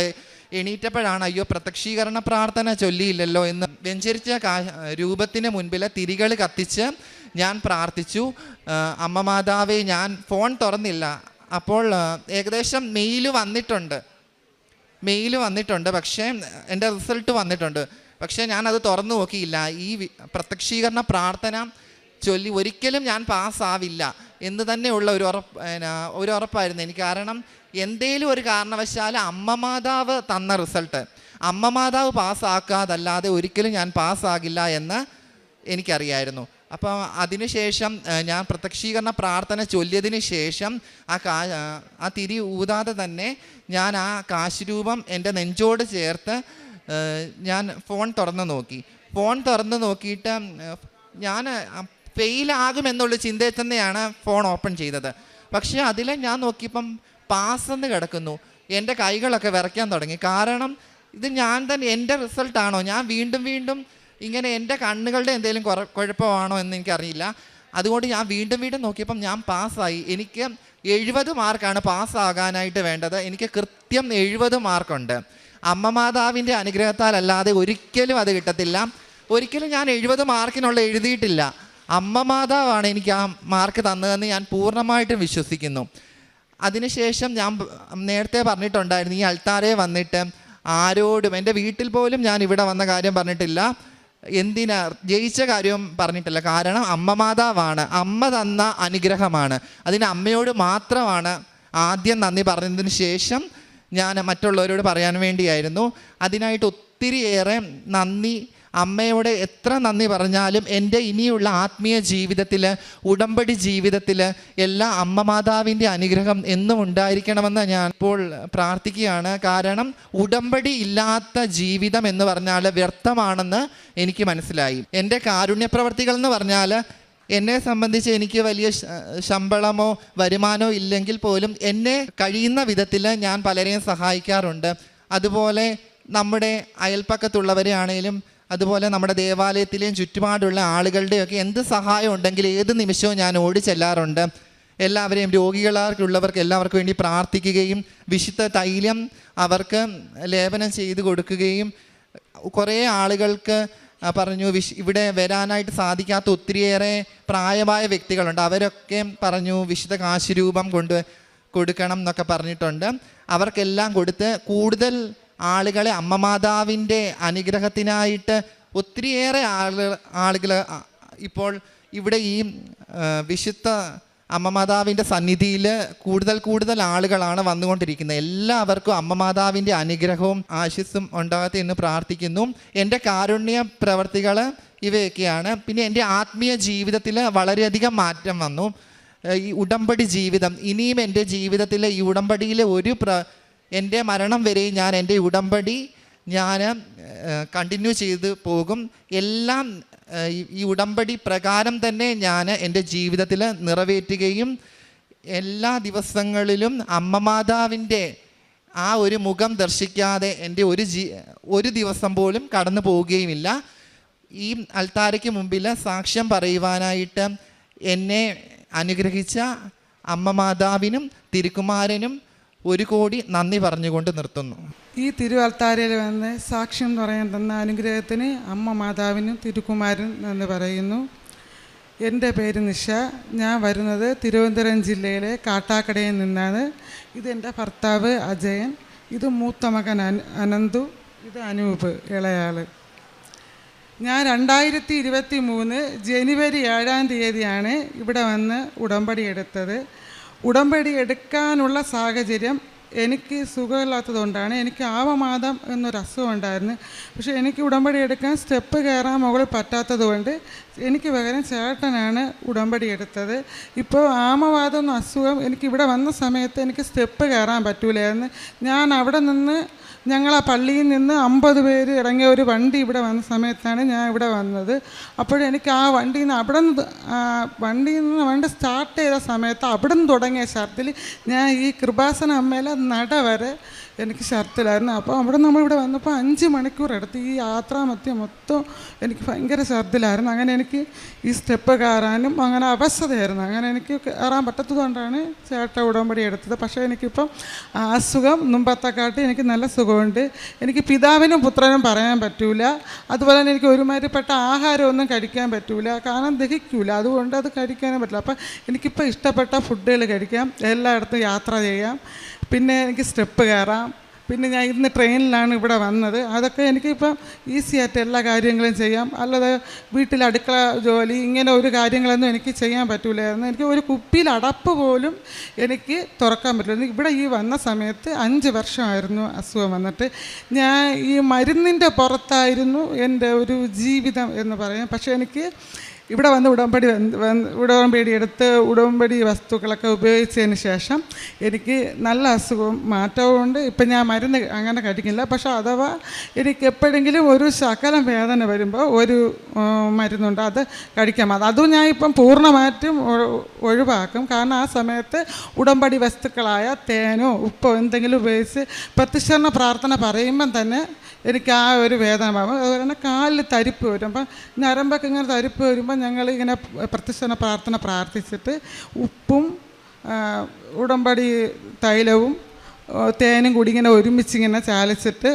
എണീറ്റപ്പോഴാണ് അയ്യോ പ്രത്യക്ഷീകരണ പ്രാർത്ഥന ചൊല്ലിയില്ലല്ലോ എന്ന് വെഞ്ചരിച്ച രൂപത്തിന് മുൻപിൽ തിരികൾ കത്തിച്ച് ഞാൻ പ്രാർത്ഥിച്ചു. അമ്മ മാതാവേ, ഞാൻ ഫോൺ തുറന്നില്ല. അപ്പോൾ ഏകദേശം മെയിൽ വന്നിട്ടുണ്ട്, പക്ഷേ എൻ്റെ റിസൾട്ട് വന്നിട്ടുണ്ട്. പക്ഷേ ഞാനത് തുറന്നു നോക്കിയില്ല. ഈ പ്രത്യക്ഷീകരണ പ്രാർത്ഥന ചൊല്ലി ഒരിക്കലും ഞാൻ പാസ്സാവില്ല എന്ന് തന്നെയുള്ള ഒരു ഉറപ്പായിരുന്നു എനിക്ക്. കാരണം എന്തേലും ഒരു കാരണവശാൽ അമ്മ മാതാവ് തന്ന റിസൾട്ട് അമ്മ മാതാവ് പാസ്സാക്കാതല്ലാതെ ഒരിക്കലും ഞാൻ പാസ്സാകില്ല എന്ന് എനിക്കറിയായിരുന്നു. അപ്പോൾ അതിനുശേഷം ഞാൻ പ്രത്യക്ഷീകരണ പ്രാർത്ഥന ചൊല്ലിയതിന് ശേഷം ആ തിരി ഊതാതെ തന്നെ ഞാൻ ആ കാശുരൂപം എൻ്റെ നെഞ്ചോട് ചേർത്ത് ഞാൻ ഫോൺ തുറന്ന് നോക്കി. ഫോൺ തുറന്ന് നോക്കിയിട്ട് ഞാൻ ഫെയിലാകുമെന്നുള്ള ചിന്തയിൽ തന്നെയാണ് ഫോൺ ഓപ്പൺ ചെയ്തത്. പക്ഷേ അതിൽ ഞാൻ നോക്കിയപ്പം പാസ്സെന്ന് കിടക്കുന്നു. എൻ്റെ കൈകളൊക്കെ വിറയ്ക്കാൻ തുടങ്ങി. കാരണം ഇത് ഞാൻ തന്നെ, എൻ്റെ റിസൾട്ടാണോ, ഞാൻ വീണ്ടും വീണ്ടും ഇങ്ങനെ എൻ്റെ കണ്ണുകളുടെ എന്തെങ്കിലും കുഴപ്പമാണോ എന്ന് എനിക്കറിയില്ല. അതുകൊണ്ട് ഞാൻ വീണ്ടും വീണ്ടും നോക്കിയപ്പം ഞാൻ പാസ്സായി. എനിക്ക് 70 മാർക്കാണ് പാസ്സാകാനായിട്ട് വേണ്ടത്. എനിക്ക് കൃത്യം 70 മാർക്കുണ്ട്. അമ്മ മാതാവിൻ്റെ അനുഗ്രഹത്താൽ അല്ലാതെ ഒരിക്കലും അത് കിട്ടത്തില്ല. ഒരിക്കലും ഞാൻ 70 മാർക്കിനുള്ള എഴുതിയിട്ടില്ല. അമ്മ മാതാവാണ് എനിക്ക് ആ മാർക്ക് തന്നതെന്ന് ഞാൻ പൂർണ്ണമായിട്ടും വിശ്വസിക്കുന്നു. അതിനുശേഷം ഞാൻ നേരത്തെ പറഞ്ഞിട്ടുണ്ടായിരുന്നു, ഈ അൾത്താരയെ വന്നിട്ട് ആരോടും, എൻ്റെ വീട്ടിൽ പോലും ഞാൻ ഇവിടെ വന്ന കാര്യം പറഞ്ഞിട്ടില്ല. എന്തിനാ ജയിച്ച കാര്യവും പറഞ്ഞിട്ടില്ല. കാരണം അമ്മ മാതാവാണ്, അമ്മ തന്ന അനുഗ്രഹമാണ്. അതിന് അമ്മയോട് മാത്രമാണ് ആദ്യം നന്ദി പറഞ്ഞതിന് ശേഷം ഞാൻ മറ്റുള്ളവരോട് പറയാൻ വേണ്ടിയായിരുന്നു. അതിനായിട്ട് ഒത്തിരിയേറെ നന്ദി. അമ്മയോട് എത്ര നന്ദി പറഞ്ഞാലും എൻ്റെ ഇനിയുള്ള ആത്മീയ ജീവിതത്തിൽ, ഉടമ്പടി ജീവിതത്തിൽ എല്ലാ അമ്മ മാതാവിൻ്റെ അനുഗ്രഹം എന്നും ഉണ്ടായിരിക്കണമെന്ന് ഞാൻ ഇപ്പോൾ പ്രാർത്ഥിക്കുകയാണ്. കാരണം ഉടമ്പടി ഇല്ലാത്ത ജീവിതം എന്ന് പറഞ്ഞാൽ വ്യർത്ഥമാണെന്ന് എനിക്ക് മനസ്സിലായി. എൻ്റെ കാരുണ്യപ്രവർത്തികൾ എന്ന് പറഞ്ഞാൽ എന്നെ സംബന്ധിച്ച് എനിക്ക് വലിയ ശമ്പളമോ വരുമാനമോ ഇല്ലെങ്കിൽ പോലും എന്നെ കഴിയുന്ന വിധത്തിൽ ഞാൻ പലരെയും സഹായിക്കാറുണ്ട്. അതുപോലെ നമ്മുടെ അയൽപ്പക്കത്തുള്ളവരെ ആണെങ്കിലും, അതുപോലെ നമ്മുടെ ദേവാലയത്തിലെയും ചുറ്റുപാടുള്ള ആളുകളുടെയൊക്കെ എന്ത് സഹായം ഉണ്ടെങ്കിൽ ഏത് നിമിഷവും ഞാൻ ഓടി ചെല്ലാറുണ്ട്. എല്ലാവരെയും, രോഗികളാർക്കുള്ളവർക്ക് എല്ലാവർക്കും വേണ്ടി പ്രാർത്ഥിക്കുകയും വിശുദ്ധ തൈലം അവർക്ക് ലേപനം ചെയ്ത് കൊടുക്കുകയും, കുറേ ആളുകൾക്ക് പറഞ്ഞു ഇവിടെ വരാനായിട്ട് സാധിക്കാത്ത ഒത്തിരിയേറെ പ്രായമായ വ്യക്തികളുണ്ട്. അവരൊക്കെ പറഞ്ഞു വിശുദ്ധ കാശുരൂപം കൊടുക്കണം എന്നൊക്കെ പറഞ്ഞിട്ടുണ്ട്. അവർക്കെല്ലാം കൊടുത്ത് കൂടുതൽ ആളുകളെ അമ്മ മാതാവിൻ്റെ അനുഗ്രഹത്തിനായിട്ട് ഒത്തിരിയേറെ ആളുകൾ ഇപ്പോൾ ഇവിടെ ഈ വിശുദ്ധ അമ്മ മാതാവിൻ്റെ സന്നിധിയിൽ കൂടുതൽ ആളുകളാണ് വന്നുകൊണ്ടിരിക്കുന്നത്. എല്ലാവർക്കും അമ്മ മാതാവിൻ്റെ അനുഗ്രഹവും ആശിസ്സും ഉണ്ടാകട്ടെ എന്ന് പ്രാർത്ഥിക്കുന്നു. എൻ്റെ കാരുണ്യ പ്രവർത്തികൾ ഇവയൊക്കെയാണ്. പിന്നെ എൻ്റെ ആത്മീയ ജീവിതത്തിൽ വളരെയധികം മാറ്റം വന്നു. ഈ ഉടമ്പടി ജീവിതം, ഇനിയും എൻ്റെ ജീവിതത്തിൽ ഈ ഉടമ്പടിയിലെ എൻ്റെ മരണം വരെ ഞാൻ എൻ്റെ ഉടമ്പടി ഞാൻ കണ്ടിന്യൂ ചെയ്ത് പോകും. എല്ലാം ഈ ഉടമ്പടി പ്രകാരം തന്നെ ഞാൻ എൻ്റെ ജീവിതത്തിൽ നിറവേറ്റുകയും എല്ലാ ദിവസങ്ങളിലും അമ്മ മാതാവിൻ്റെ ആ ഒരു മുഖം ദർശിക്കാതെ എൻ്റെ ഒരു ദിവസം പോലും കടന്നു പോവുകയുമില്ല. ഈ അൾത്താരയ്ക്ക് മുമ്പിൽ സാക്ഷ്യം പറയുവാനായിട്ട് എന്നെ അനുഗ്രഹിച്ച അമ്മ മാതാവിനും തിരുക്കുമാരനും 1 കോടി നന്ദി പറഞ്ഞുകൊണ്ട് നിർത്തുന്നു. ഈ തിരുവൾത്താരയിൽ വന്ന് സാക്ഷ്യം പറയാൻ തന്ന അനുഗ്രഹത്തിന് അമ്മ മാതാവിനും തിരുക്കുമാരനും നന്ദി പറയുന്നു. എൻ്റെ പേര് നിഷ. ഞാൻ വരുന്നത് തിരുവനന്തപുരം ജില്ലയിലെ കാട്ടാക്കടയിൽ നിന്നാണ്. ഇതെൻ്റെ ഭർത്താവ് അജയൻ, ഇത് മൂത്ത മകൻ അനന്തു, ഇത് അനൂപ് ഇളയാൾ. ഞാൻ 2023 ജനുവരി 7-ാം തീയതിയാണ് ഇവിടെ വന്ന് ഉടമ്പടി എടുത്തത്. ഉടമ്പടി എടുക്കാനുള്ള സാഹചര്യം എനിക്ക് സുഖമില്ലാത്തതുകൊണ്ടാണ്. എനിക്ക് ആവമാദം എന്നൊരു അസുഖം ഉണ്ടായിരുന്നു. പക്ഷേ എനിക്ക് ഉടമ്പടി എടുക്കാൻ സ്റ്റെപ്പ് കയറാൻ മുകളിൽ പറ്റാത്തത് കൊണ്ട് എനിക്ക് പകരം ചേട്ടനാണ് ഉടമ്പടി എടുത്തത്. ഇപ്പോൾ ആമവാദം എന്ന അസുഖം എനിക്കിവിടെ വന്ന സമയത്ത് എനിക്ക് സ്റ്റെപ്പ് കയറാൻ പറ്റൂലായിരുന്നു. ഞാൻ അവിടെ നിന്ന്, ഞങ്ങളാ പള്ളിയിൽ നിന്ന് 50 പേര് ഇറങ്ങിയ ഒരു വണ്ടി ഇവിടെ വന്ന സമയത്താണ് ഞാൻ ഇവിടെ വന്നത്. അപ്പോഴെനിക്ക് ആ വണ്ടിയിൽ നിന്ന് വണ്ടി സ്റ്റാർട്ട് ചെയ്ത സമയത്ത് അവിടെ നിന്ന് തുടങ്ങിയ ഛർദിൽ ഞാൻ ഈ കൃപാസന അമ്മയിലെ നട വരെ എനിക്ക് ഛർദിലായിരുന്നു. അപ്പോൾ അവിടെ നമ്മളിവിടെ വന്നപ്പോൾ 5 മണിക്കൂർ എടുത്ത് ഈ യാത്രാമധ്യം മൊത്തം എനിക്ക് ഭയങ്കര ഛർദിലായിരുന്നു. അങ്ങനെ എനിക്ക് ഈ സ്റ്റെപ്പ് കയറാനും അങ്ങനെ അവസ്ഥയായിരുന്നു. അങ്ങനെ എനിക്ക് കയറാൻ പറ്റാത്തതുകൊണ്ടാണ് ചേട്ട ഉടമ്പടി എടുത്തത്. പക്ഷേ എനിക്കിപ്പം അസുഖം മുമ്പത്തെക്കാട്ടി എനിക്ക് നല്ല സുഖമുണ്ട്. എനിക്ക് പിതാവിനും പുത്രനും പറയാൻ പറ്റൂല. അതുപോലെ തന്നെ എനിക്ക് ഒരുമാതിരിപ്പെട്ട ആഹാരമൊന്നും കഴിക്കാൻ പറ്റൂല, കാരണം ദഹിക്കൂല. അതുകൊണ്ട് അത് കഴിക്കാനും പറ്റില്ല. അപ്പം എനിക്കിപ്പോൾ ഇഷ്ടപ്പെട്ട ഫുഡുകൾ കഴിക്കാം, എല്ലായിടത്തും യാത്ര ചെയ്യാം, പിന്നെ എനിക്ക് സ്റ്റെപ്പ് കയറാം. പിന്നെ ഞാൻ ഇന്ന് ട്രെയിനിലാണ് ഇവിടെ വന്നത്. അതൊക്കെ എനിക്കിപ്പം ഈസിയായിട്ട് എല്ലാ കാര്യങ്ങളും ചെയ്യാം. അല്ലാതെ വീട്ടിൽ അടുക്കള ജോലി ഇങ്ങനെ ഒരു കാര്യങ്ങളൊന്നും എനിക്ക് ചെയ്യാൻ പറ്റൂലായിരുന്നു. എനിക്ക് ഒരു കുപ്പിയിൽ അടപ്പ് പോലും എനിക്ക് തുറക്കാൻ പറ്റില്ല. ഇവിടെ ഈ വന്ന സമയത്ത് 5 വർഷമായിരുന്നു അസുഖം വന്നിട്ട്. ഞാൻ ഈ മരുന്നിൻ്റെ പുറത്തായിരുന്നു എൻ്റെ ഒരു ജീവിതം എന്ന് പറയാം. പക്ഷേ എനിക്ക് ഇവിടെ വന്ന് ഉടമ്പടി എടുത്ത് ഉടമ്പടി വസ്തുക്കളൊക്കെ ഉപയോഗിച്ചതിന് ശേഷം എനിക്ക് നല്ല അസുഖവും മാറ്റവും. ഇപ്പം ഞാൻ മരുന്ന് അങ്ങനെ കഴിക്കില്ല. പക്ഷേ അഥവാ എനിക്ക് എപ്പോഴെങ്കിലും ഒരു ശകലം വേദന വരുമ്പോൾ ഒരു മരുന്നുണ്ട്, അത് കഴിക്കാം. അതും ഞാൻ ഇപ്പം പൂർണ്ണമായിട്ടും ഒഴിവാക്കും. കാരണം ആ സമയത്ത് ഉടമ്പടി വസ്തുക്കളായ തേനോ ഉപ്പോ എന്തെങ്കിലും ഉപയോഗിച്ച് പ്രത്യക്ഷണ പ്രാർത്ഥന പറയുമ്പം തന്നെ എനിക്ക് ആ ഒരു വേദന ആകും. അതുപോലെ തന്നെ കാലിൽ തരിപ്പ് വരും. അപ്പം ഞരമ്പൊക്കെ ഇങ്ങനെ തരിപ്പ് വരുമ്പോൾ ഞങ്ങൾ ഇങ്ങനെ പ്രത്യക്ഷണ പ്രാർത്ഥന പ്രാർത്ഥിച്ചിട്ട് ഉപ്പും ഉടമ്പടി തൈലവും തേനും കൂടി ഇങ്ങനെ ഒരുമിച്ചിങ്ങനെ ചാലിച്ചിട്ട്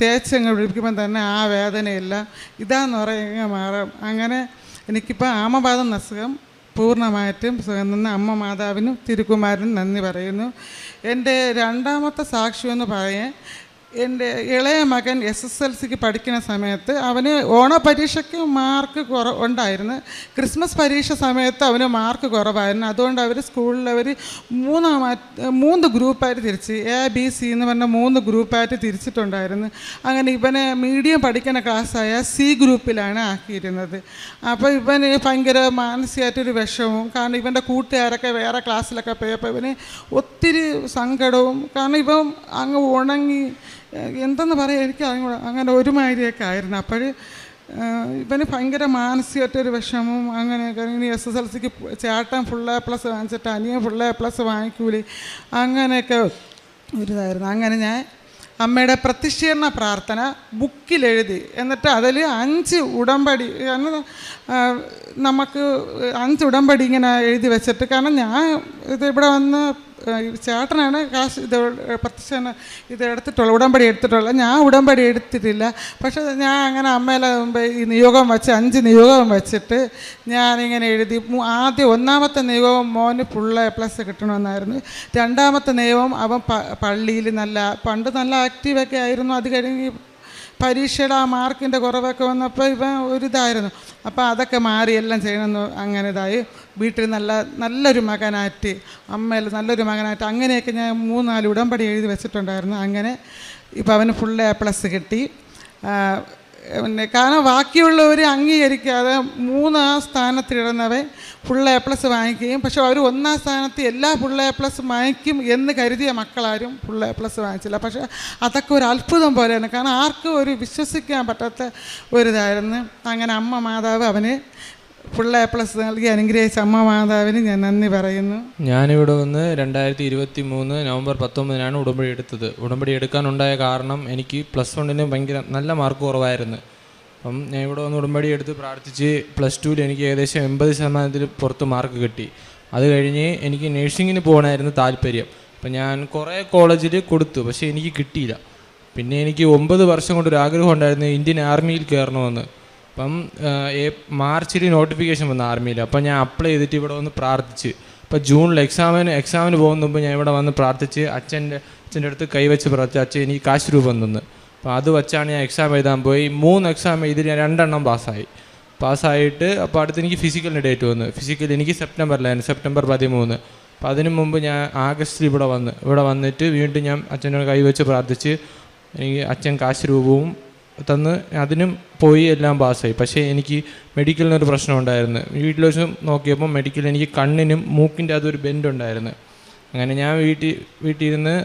തേച്ചങ്ങ് പിടിപ്പിക്കുമ്പം തന്നെ ആ വേദനയെല്ലാം ഇതാന്ന് പറയുക മാറും. അങ്ങനെ എനിക്കിപ്പോൾ ആമവാദം അസുഖം പൂർണ്ണമായിട്ടും സുഖം നിന്ന് അമ്മ മാതാവിനും തിരുക്കുമാരനും നന്ദി പറയുന്നു. എൻ്റെ രണ്ടാമത്തെ സാക്ഷ്യമെന്ന് പറയാൻ, എൻ്റെ ഇളയ മകൻ SSLCക്ക് പഠിക്കുന്ന സമയത്ത് അവന് ഓണപരീക്ഷയ്ക്ക് മാർക്ക് ഉണ്ടായിരുന്നു. ക്രിസ്മസ് പരീക്ഷ സമയത്ത് അവന് മാർക്ക് കുറവായിരുന്നു. അതുകൊണ്ട് അവർ സ്കൂളിൽ മൂന്ന് ഗ്രൂപ്പായിട്ട് തിരിച്ച് ABC എന്ന് പറഞ്ഞ 3 ഗ്രൂപ്പായിട്ട് തിരിച്ചിട്ടുണ്ടായിരുന്നു. അങ്ങനെ ഇവനെ മീഡിയം പഠിക്കുന്ന ക്ലാസ്സായ C ഗ്രൂപ്പിലാണ് ആക്കിയിരുന്നത്. അപ്പോൾ ഇവന് ഭയങ്കര മാനസികമായിട്ടൊരു വിഷമവും, കാരണം ഇവൻ്റെ കൂട്ടുകാരൊക്കെ വേറെ ക്ലാസ്സിലൊക്കെ പോയപ്പോൾ ഇവന് ഒത്തിരി സങ്കടവും, കാരണം ഇവൻ അങ്ങ് ഉണങ്ങി എന്തെന്ന് പറയാം, എനിക്ക് അങ്ങനെ ഒരുമാതിരിയൊക്കെ ആയിരുന്നു. അപ്പോൾ ഇവന് ഭയങ്കര മാനസികമായിട്ടൊരു വിഷമവും അങ്ങനെയൊക്കെ. ഇനി SSLCക്ക് ചേട്ടൻ ഫുൾ A+ വാങ്ങിച്ചിട്ട് അനിയൻ ഫുൾ A+ വാങ്ങിക്കൂലി, അങ്ങനെയൊക്കെ ഒരിതായിരുന്നു. അങ്ങനെ ഞാൻ അമ്മയുടെ പ്രത്യക്ഷീകരണ പ്രാർത്ഥന ബുക്കിലെഴുതി, എന്നിട്ട് അതിൽ 5 ഉടമ്പടി, നമുക്ക് 5 ഉടമ്പടി ഇങ്ങനെ എഴുതി വെച്ചിട്ട്, കാരണം ഞാൻ ഇത് ഇവിടെ വന്ന് ചേട്ടനാണ് കാശ് ഇത് പ്രത്യക്ഷ ഇത് എടുത്തിട്ടുള്ളത്, ഉടമ്പടി എടുത്തിട്ടുള്ളത്. ഞാൻ ഉടമ്പടി എടുത്തിട്ടില്ല. പക്ഷേ ഞാൻ അങ്ങനെ അമ്മയിലെ മുമ്പ് ഈ നിയോഗം വെച്ച് 5 നിയോഗം വെച്ചിട്ട് ഞാനിങ്ങനെ എഴുതി. ആദ്യം 1ാമത്തെ നിയോഗം മോന് ഫുൾ A+ കിട്ടണമെന്നായിരുന്നു. 2ാമത്തെ നിയോഗം അവൻ പള്ളിയിൽ പണ്ട് നല്ല ആക്റ്റീവൊക്കെ ആയിരുന്നു. അത് കഴിഞ്ഞ് പരീക്ഷയുടെ ആ മാർക്കിൻ്റെ കുറവൊക്കെ വന്നപ്പോൾ ഇവൻ ഒരിതായിരുന്നു. അപ്പോൾ അതൊക്കെ മാറി എല്ലാം ചെയ്യണമെന്ന് അങ്ങനെ ഇതായി. വീട്ടിൽ നല്ലൊരു മകനായിട്ട്, അമ്മയിൽ നല്ലൊരു മകനായിട്ട്, അങ്ങനെയൊക്കെ ഞാൻ 3-4 ഉടമ്പടി എഴുതി വെച്ചിട്ടുണ്ടായിരുന്നു. അങ്ങനെ ഇപ്പോൾ അവന് ഫുൾ A+ കിട്ടി. പിന്നെ കാരണം ബാക്കിയുള്ളവർ അംഗീകരിക്കാതെ 3ാം സ്ഥാനത്തിലിടുന്നവൻ ഫുൾ A+ വാങ്ങിക്കുകയും, പക്ഷെ അവർ 1ാം സ്ഥാനത്ത് എല്ലാ ഫുൾ A+ വാങ്ങിക്കും എന്ന് കരുതിയ മക്കളാരും ഫുൾ A+ വാങ്ങിച്ചില്ല. പക്ഷേ അതൊക്കെ ഒരു അത്ഭുതം പോലെയാണ്, കാരണം ആർക്കും ഒരു വിശ്വസിക്കാൻ പറ്റാത്ത ഒരിതായിരുന്നു. അങ്ങനെ അമ്മ മാതാവ് അവന് ഫുൾ A+ നൽകി അനുഗ്രഹിച്ച അമ്മ മാതാവിന് ഞാൻ നന്ദി പറയുന്നു. ഞാനിവിടെ വന്ന് 2023 നവംബർ 19 ഉടമ്പടി എടുത്തത്. ഉടമ്പടി എടുക്കാനുണ്ടായ കാരണം എനിക്ക് +1 ഭയങ്കര നല്ല മാർക്ക് കുറവായിരുന്നു. അപ്പം ഞാൻ ഇവിടെ വന്ന് ഉടമ്പടി എടുത്ത് പ്രാർത്ഥിച്ച് +2 എനിക്ക് ഏകദേശം 80% പുറത്ത് മാർക്ക് കിട്ടി. അത് കഴിഞ്ഞ് എനിക്ക് നഴ്സിങ്ങിന് പോകണമായിരുന്നു താല്പര്യം. അപ്പം ഞാൻ കുറേ കോളേജിൽ കൊടുത്തു, പക്ഷേ എനിക്ക് കിട്ടിയില്ല. പിന്നെ എനിക്ക് 9 വർഷം കൊണ്ടൊരു ആഗ്രഹം ഉണ്ടായിരുന്നു ഇന്ത്യൻ ആർമിയിൽ കയറണമെന്ന്. അപ്പം മാർച്ചിൽ നോട്ടിഫിക്കേഷൻ വന്നു ആർമിയിൽ. അപ്പം ഞാൻ അപ്ലൈ ചെയ്തിട്ട് ഇവിടെ വന്ന് പ്രാർത്ഥിച്ച്. അപ്പോൾ ജൂണിൽ എക്സാമിന് പോകുന്ന മുമ്പ് ഞാൻ ഇവിടെ വന്ന് പ്രാർത്ഥിച്ച് അച്ഛൻ്റെ അടുത്ത് കൈവച്ച് പ്രാർത്ഥിച്ച് അച്ഛൻ എനിക്ക് കാശ് രൂപം തന്നു. അപ്പോൾ അത് വെച്ചാണ് ഞാൻ എക്സാം എഴുതാൻ പോയി. 3 എക്സാം എഴുതി ഞാൻ 2 എണ്ണം പാസ്സായിട്ട് അപ്പോൾ അടുത്ത് എനിക്ക് ഫിസിക്കലിന് ഡേറ്റ് വന്നു. ഫിസിക്കൽ എനിക്ക് സെപ്റ്റംബറിലായിരുന്നു, സെപ്റ്റംബർ 13. അപ്പോൾ അതിന് മുമ്പ് ഞാൻ ആഗസ്റ്റിൽ ഇവിടെ വന്നിട്ട് വീണ്ടും ഞാൻ അച്ഛനോട് കൈവച്ച് പ്രാർത്ഥിച്ച് എനിക്ക് അച്ഛൻ കാശ് രൂപവും തന്ന് അതിനും പോയി എല്ലാം പാസ്സായി. പക്ഷേ എനിക്ക് മെഡിക്കലിനൊരു പ്രശ്നം ഉണ്ടായിരുന്നു. വീട്ടിൽ വെച്ച് നോക്കിയപ്പോൾ മെഡിക്കൽ എനിക്ക് കണ്ണിനും മൂക്കിൻ്റെ അതൊരു ബെൻഡ് ഉണ്ടായിരുന്നു. അങ്ങനെ ഞാൻ വീട്ടിൽ ഇരുന്ന്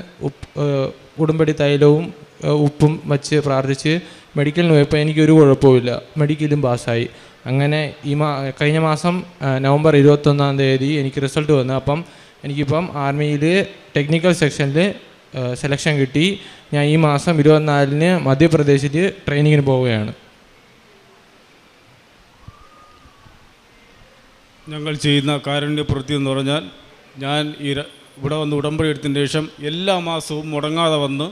ഉടമ്പടി തൈലവും ഉപ്പും വച്ച് പ്രാർത്ഥിച്ച് മെഡിക്കലിന് പോയപ്പോൾ എനിക്കൊരു കുഴപ്പമില്ല, മെഡിക്കലും പാസ്സായി. അങ്ങനെ കഴിഞ്ഞ മാസം നവംബർ 21 എനിക്ക് റിസൾട്ട് വന്നു. അപ്പം എനിക്കിപ്പം ആർമിയിൽ ടെക്നിക്കൽ സെക്ഷനിൽ സെലക്ഷൻ കിട്ടി. ഞാൻ ഈ മാസം 24 മധ്യപ്രദേശിൽ ട്രെയിനിങ്ങിന് പോവുകയാണ്. ഞങ്ങൾ ചെയ്യുന്ന കാരുണ്യപ്രവൃത്തി എന്ന് പറഞ്ഞാൽ, ഞാൻ ഇവിടെ വന്ന് ഉടമ്പടി എടുത്തതിന് ശേഷം എല്ലാ മാസവും മുടങ്ങാതെ വന്ന്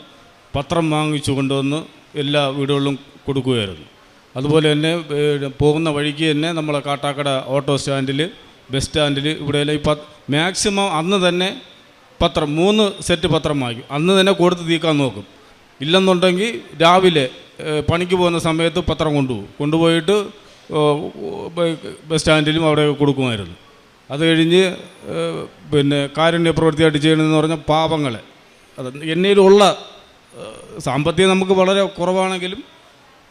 പത്രം വാങ്ങിച്ചു കൊണ്ടുവന്ന് എല്ലാ വീടുകളിലും കൊടുക്കുകയായിരുന്നു. അതുപോലെ തന്നെ പോകുന്ന വഴിക്ക് തന്നെ നമ്മളെ കാട്ടാക്കട ഓട്ടോ സ്റ്റാൻഡിൽ, ബസ് സ്റ്റാൻഡിൽ, ഇവിടെയെല്ലാം മാക്സിമം അന്ന് തന്നെ 3 സെറ്റ് പത്രം വാങ്ങിക്കും. അന്ന് തന്നെ കൊടുത്ത് തീർക്കാൻ നോക്കും. ഇല്ലെന്നുണ്ടെങ്കിൽ രാവിലെ പണിക്ക് പോകുന്ന സമയത്ത് പത്രം കൊണ്ടുപോയിട്ട് ബസ് സ്റ്റാൻഡിലും അവിടെ കൊടുക്കുമായിരുന്നു. അത് കഴിഞ്ഞ് പിന്നെ കാരുണ്യ പ്രവൃത്തിയായിട്ട് ചെയ്യണമെന്ന് പറഞ്ഞാൽ പാവങ്ങളെ, അത് എന്നതിലുള്ള സാമ്പത്തികം നമുക്ക് വളരെ കുറവാണെങ്കിലും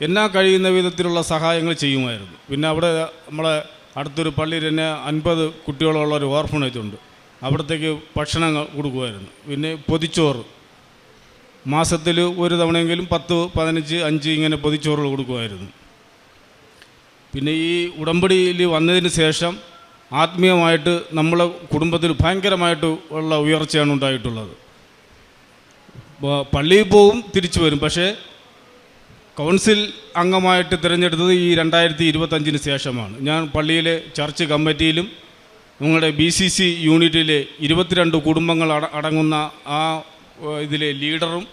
എന്നാ കഴിയുന്ന വിധത്തിലുള്ള സഹായങ്ങൾ ചെയ്യുമായിരുന്നു. പിന്നെ അവിടെ നമ്മളെ അടുത്തൊരു പള്ളിയിൽ തന്നെ 50 കുട്ടികളുള്ള ഒരു ഓർഫണേജ് ഉണ്ട്. അവിടത്തേക്ക് ഭക്ഷണം കൊടുക്കുമായിരുന്നു. പിന്നെ പൊതിച്ചോറ് മാസത്തിൽ ഒരു തവണയെങ്കിലും 10, 15, 5 ഇങ്ങനെ പൊതിച്ചോറുകൾ കൊടുക്കുമായിരുന്നു. പിന്നെ ഈ ഉടമ്പടിയിൽ വന്നതിന് ശേഷം ആത്മീയമായിട്ട് നമ്മളെ കുടുംബത്തിൽ ഭയങ്കരമായിട്ട് ഉള്ള ഉയർച്ചയാണ് ഉണ്ടായിട്ടുള്ളത്. പള്ളിയിൽ പോവും, തിരിച്ചു വരും. പക്ഷേ കൗൺസിൽ അംഗമായിട്ട് തിരഞ്ഞെടുത്തത് ഈ 2025 ശേഷമാണ്. ഞാൻ പള്ളിയിലെ ചർച്ച് കമ്മിറ്റിയിലും നിങ്ങളുടെ BCC യൂണിറ്റിലെ 22 കുടുംബങ്ങൾ അടങ്ങുന്ന ആ ഇതിലെ ലീഡറും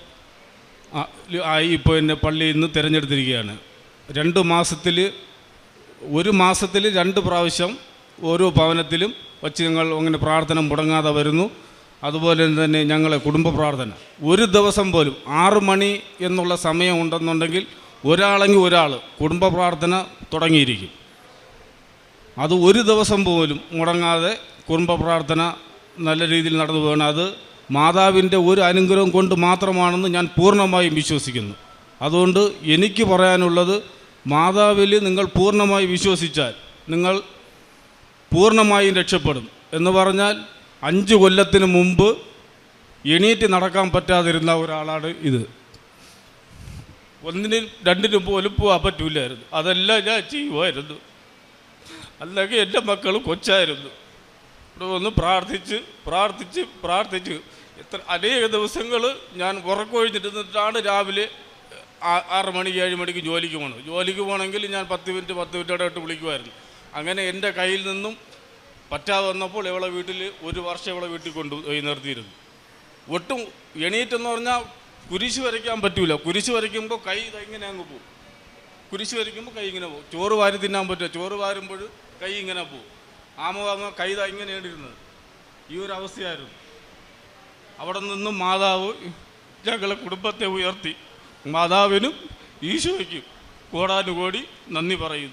ആയി ഇപ്പോൾ എന്നെ പള്ളിയിൽ നിന്ന് തിരഞ്ഞെടുത്തിരിക്കുകയാണ്. 2 മാസത്തിൽ 1 മാസത്തിൽ 2 പ്രാവശ്യം ഓരോ ഭവനത്തിലും വച്ച് ഞങ്ങൾ അങ്ങനെ പ്രാർത്ഥന മുടങ്ങാതെ വരുന്നു. അതുപോലെ തന്നെ ഞങ്ങളെ കുടുംബ പ്രാർത്ഥന ഒരു ദിവസം പോലും 6 മണി എന്നുള്ള സമയം ഉണ്ടെന്നുണ്ടെങ്കിൽ ഒരാളെങ്കിൽ ഒരാൾ കുടുംബ പ്രാർത്ഥന തുടങ്ങിയിരിക്കും. അത് ഒരു ദിവസം പോലും മുടങ്ങാതെ കുടുംബ പ്രാർത്ഥന നല്ല രീതിയിൽ നടന്നു പോകണം. അത് മാതാവിൻ്റെ ഒരു അനുഗ്രഹം കൊണ്ട് മാത്രമാണെന്ന് ഞാൻ പൂർണ്ണമായും വിശ്വസിക്കുന്നു. അതുകൊണ്ട് എനിക്ക് പറയാനുള്ളത്, മാതാവിൽ നിങ്ങൾ പൂർണ്ണമായി വിശ്വസിച്ചാൽ നിങ്ങൾ പൂർണ്ണമായും രക്ഷപ്പെടും. എന്ന് പറഞ്ഞാൽ 5 കൊല്ലത്തിന് മുമ്പ് എണീറ്റ് നടക്കാൻ പറ്റാതിരുന്ന ഒരാളാണ് ഇത്. 1, 2 പോലും പോകാൻ പറ്റൂലായിരുന്നു. അതെല്ലാം ഞാൻ ചെയ്യുമായിരുന്നു. അല്ലെങ്കിൽ എൻ്റെ മക്കൾ കൊച്ചായിരുന്നു. ഇവിടെ വന്ന് പ്രാർത്ഥിച്ച് അനേക ദിവസങ്ങൾ ഞാൻ ഉറക്കൊഴിഞ്ഞിരുന്നിട്ടാണ് രാവിലെ 6 മണിക്ക് 7 മണിക്ക് ജോലിക്ക് പോകണമെങ്കിൽ ഞാൻ 10 മിനിറ്റ് ഇട്ട് വിളിക്കുമായിരുന്നു. അങ്ങനെ എൻ്റെ കയ്യിൽ നിന്നും പറ്റാതെ വന്നപ്പോൾ ഇവളെ വീട്ടിൽ 1 വർഷം ഇവളെ വീട്ടിൽ കൊണ്ടുപോയി നിർത്തിയിരുന്നു. ഒട്ടും എണീറ്റെന്ന് പറഞ്ഞാൽ കുരിശ് വരയ്ക്കാൻ പറ്റൂല. കുരിശ് വരയ്ക്കുമ്പോൾ കൈ ഇങ്ങനെ അങ്ങ് പോകും. കുരിശ് വരയ്ക്കുമ്പോൾ കൈ ഇങ്ങനെ പോകും. ചോറ് വാരി തിന്നാൻ പറ്റുക, ചോറ് വാരുമ്പോൾ കൈ ഇങ്ങനെ പോകും. ആമ കൈ ഇങ്ങനെയാണ് ഇരുന്നത്. ഈ ഒരു അവസ്ഥയായിരുന്നു. അവിടെ നിന്നും മാതാവ് ഞങ്ങളെ കുടുംബത്തെ ഉയർത്തി. മാതാവിനും ഈശോയ്ക്കും കോടാനുകോടി നന്ദി പറയുന്നു.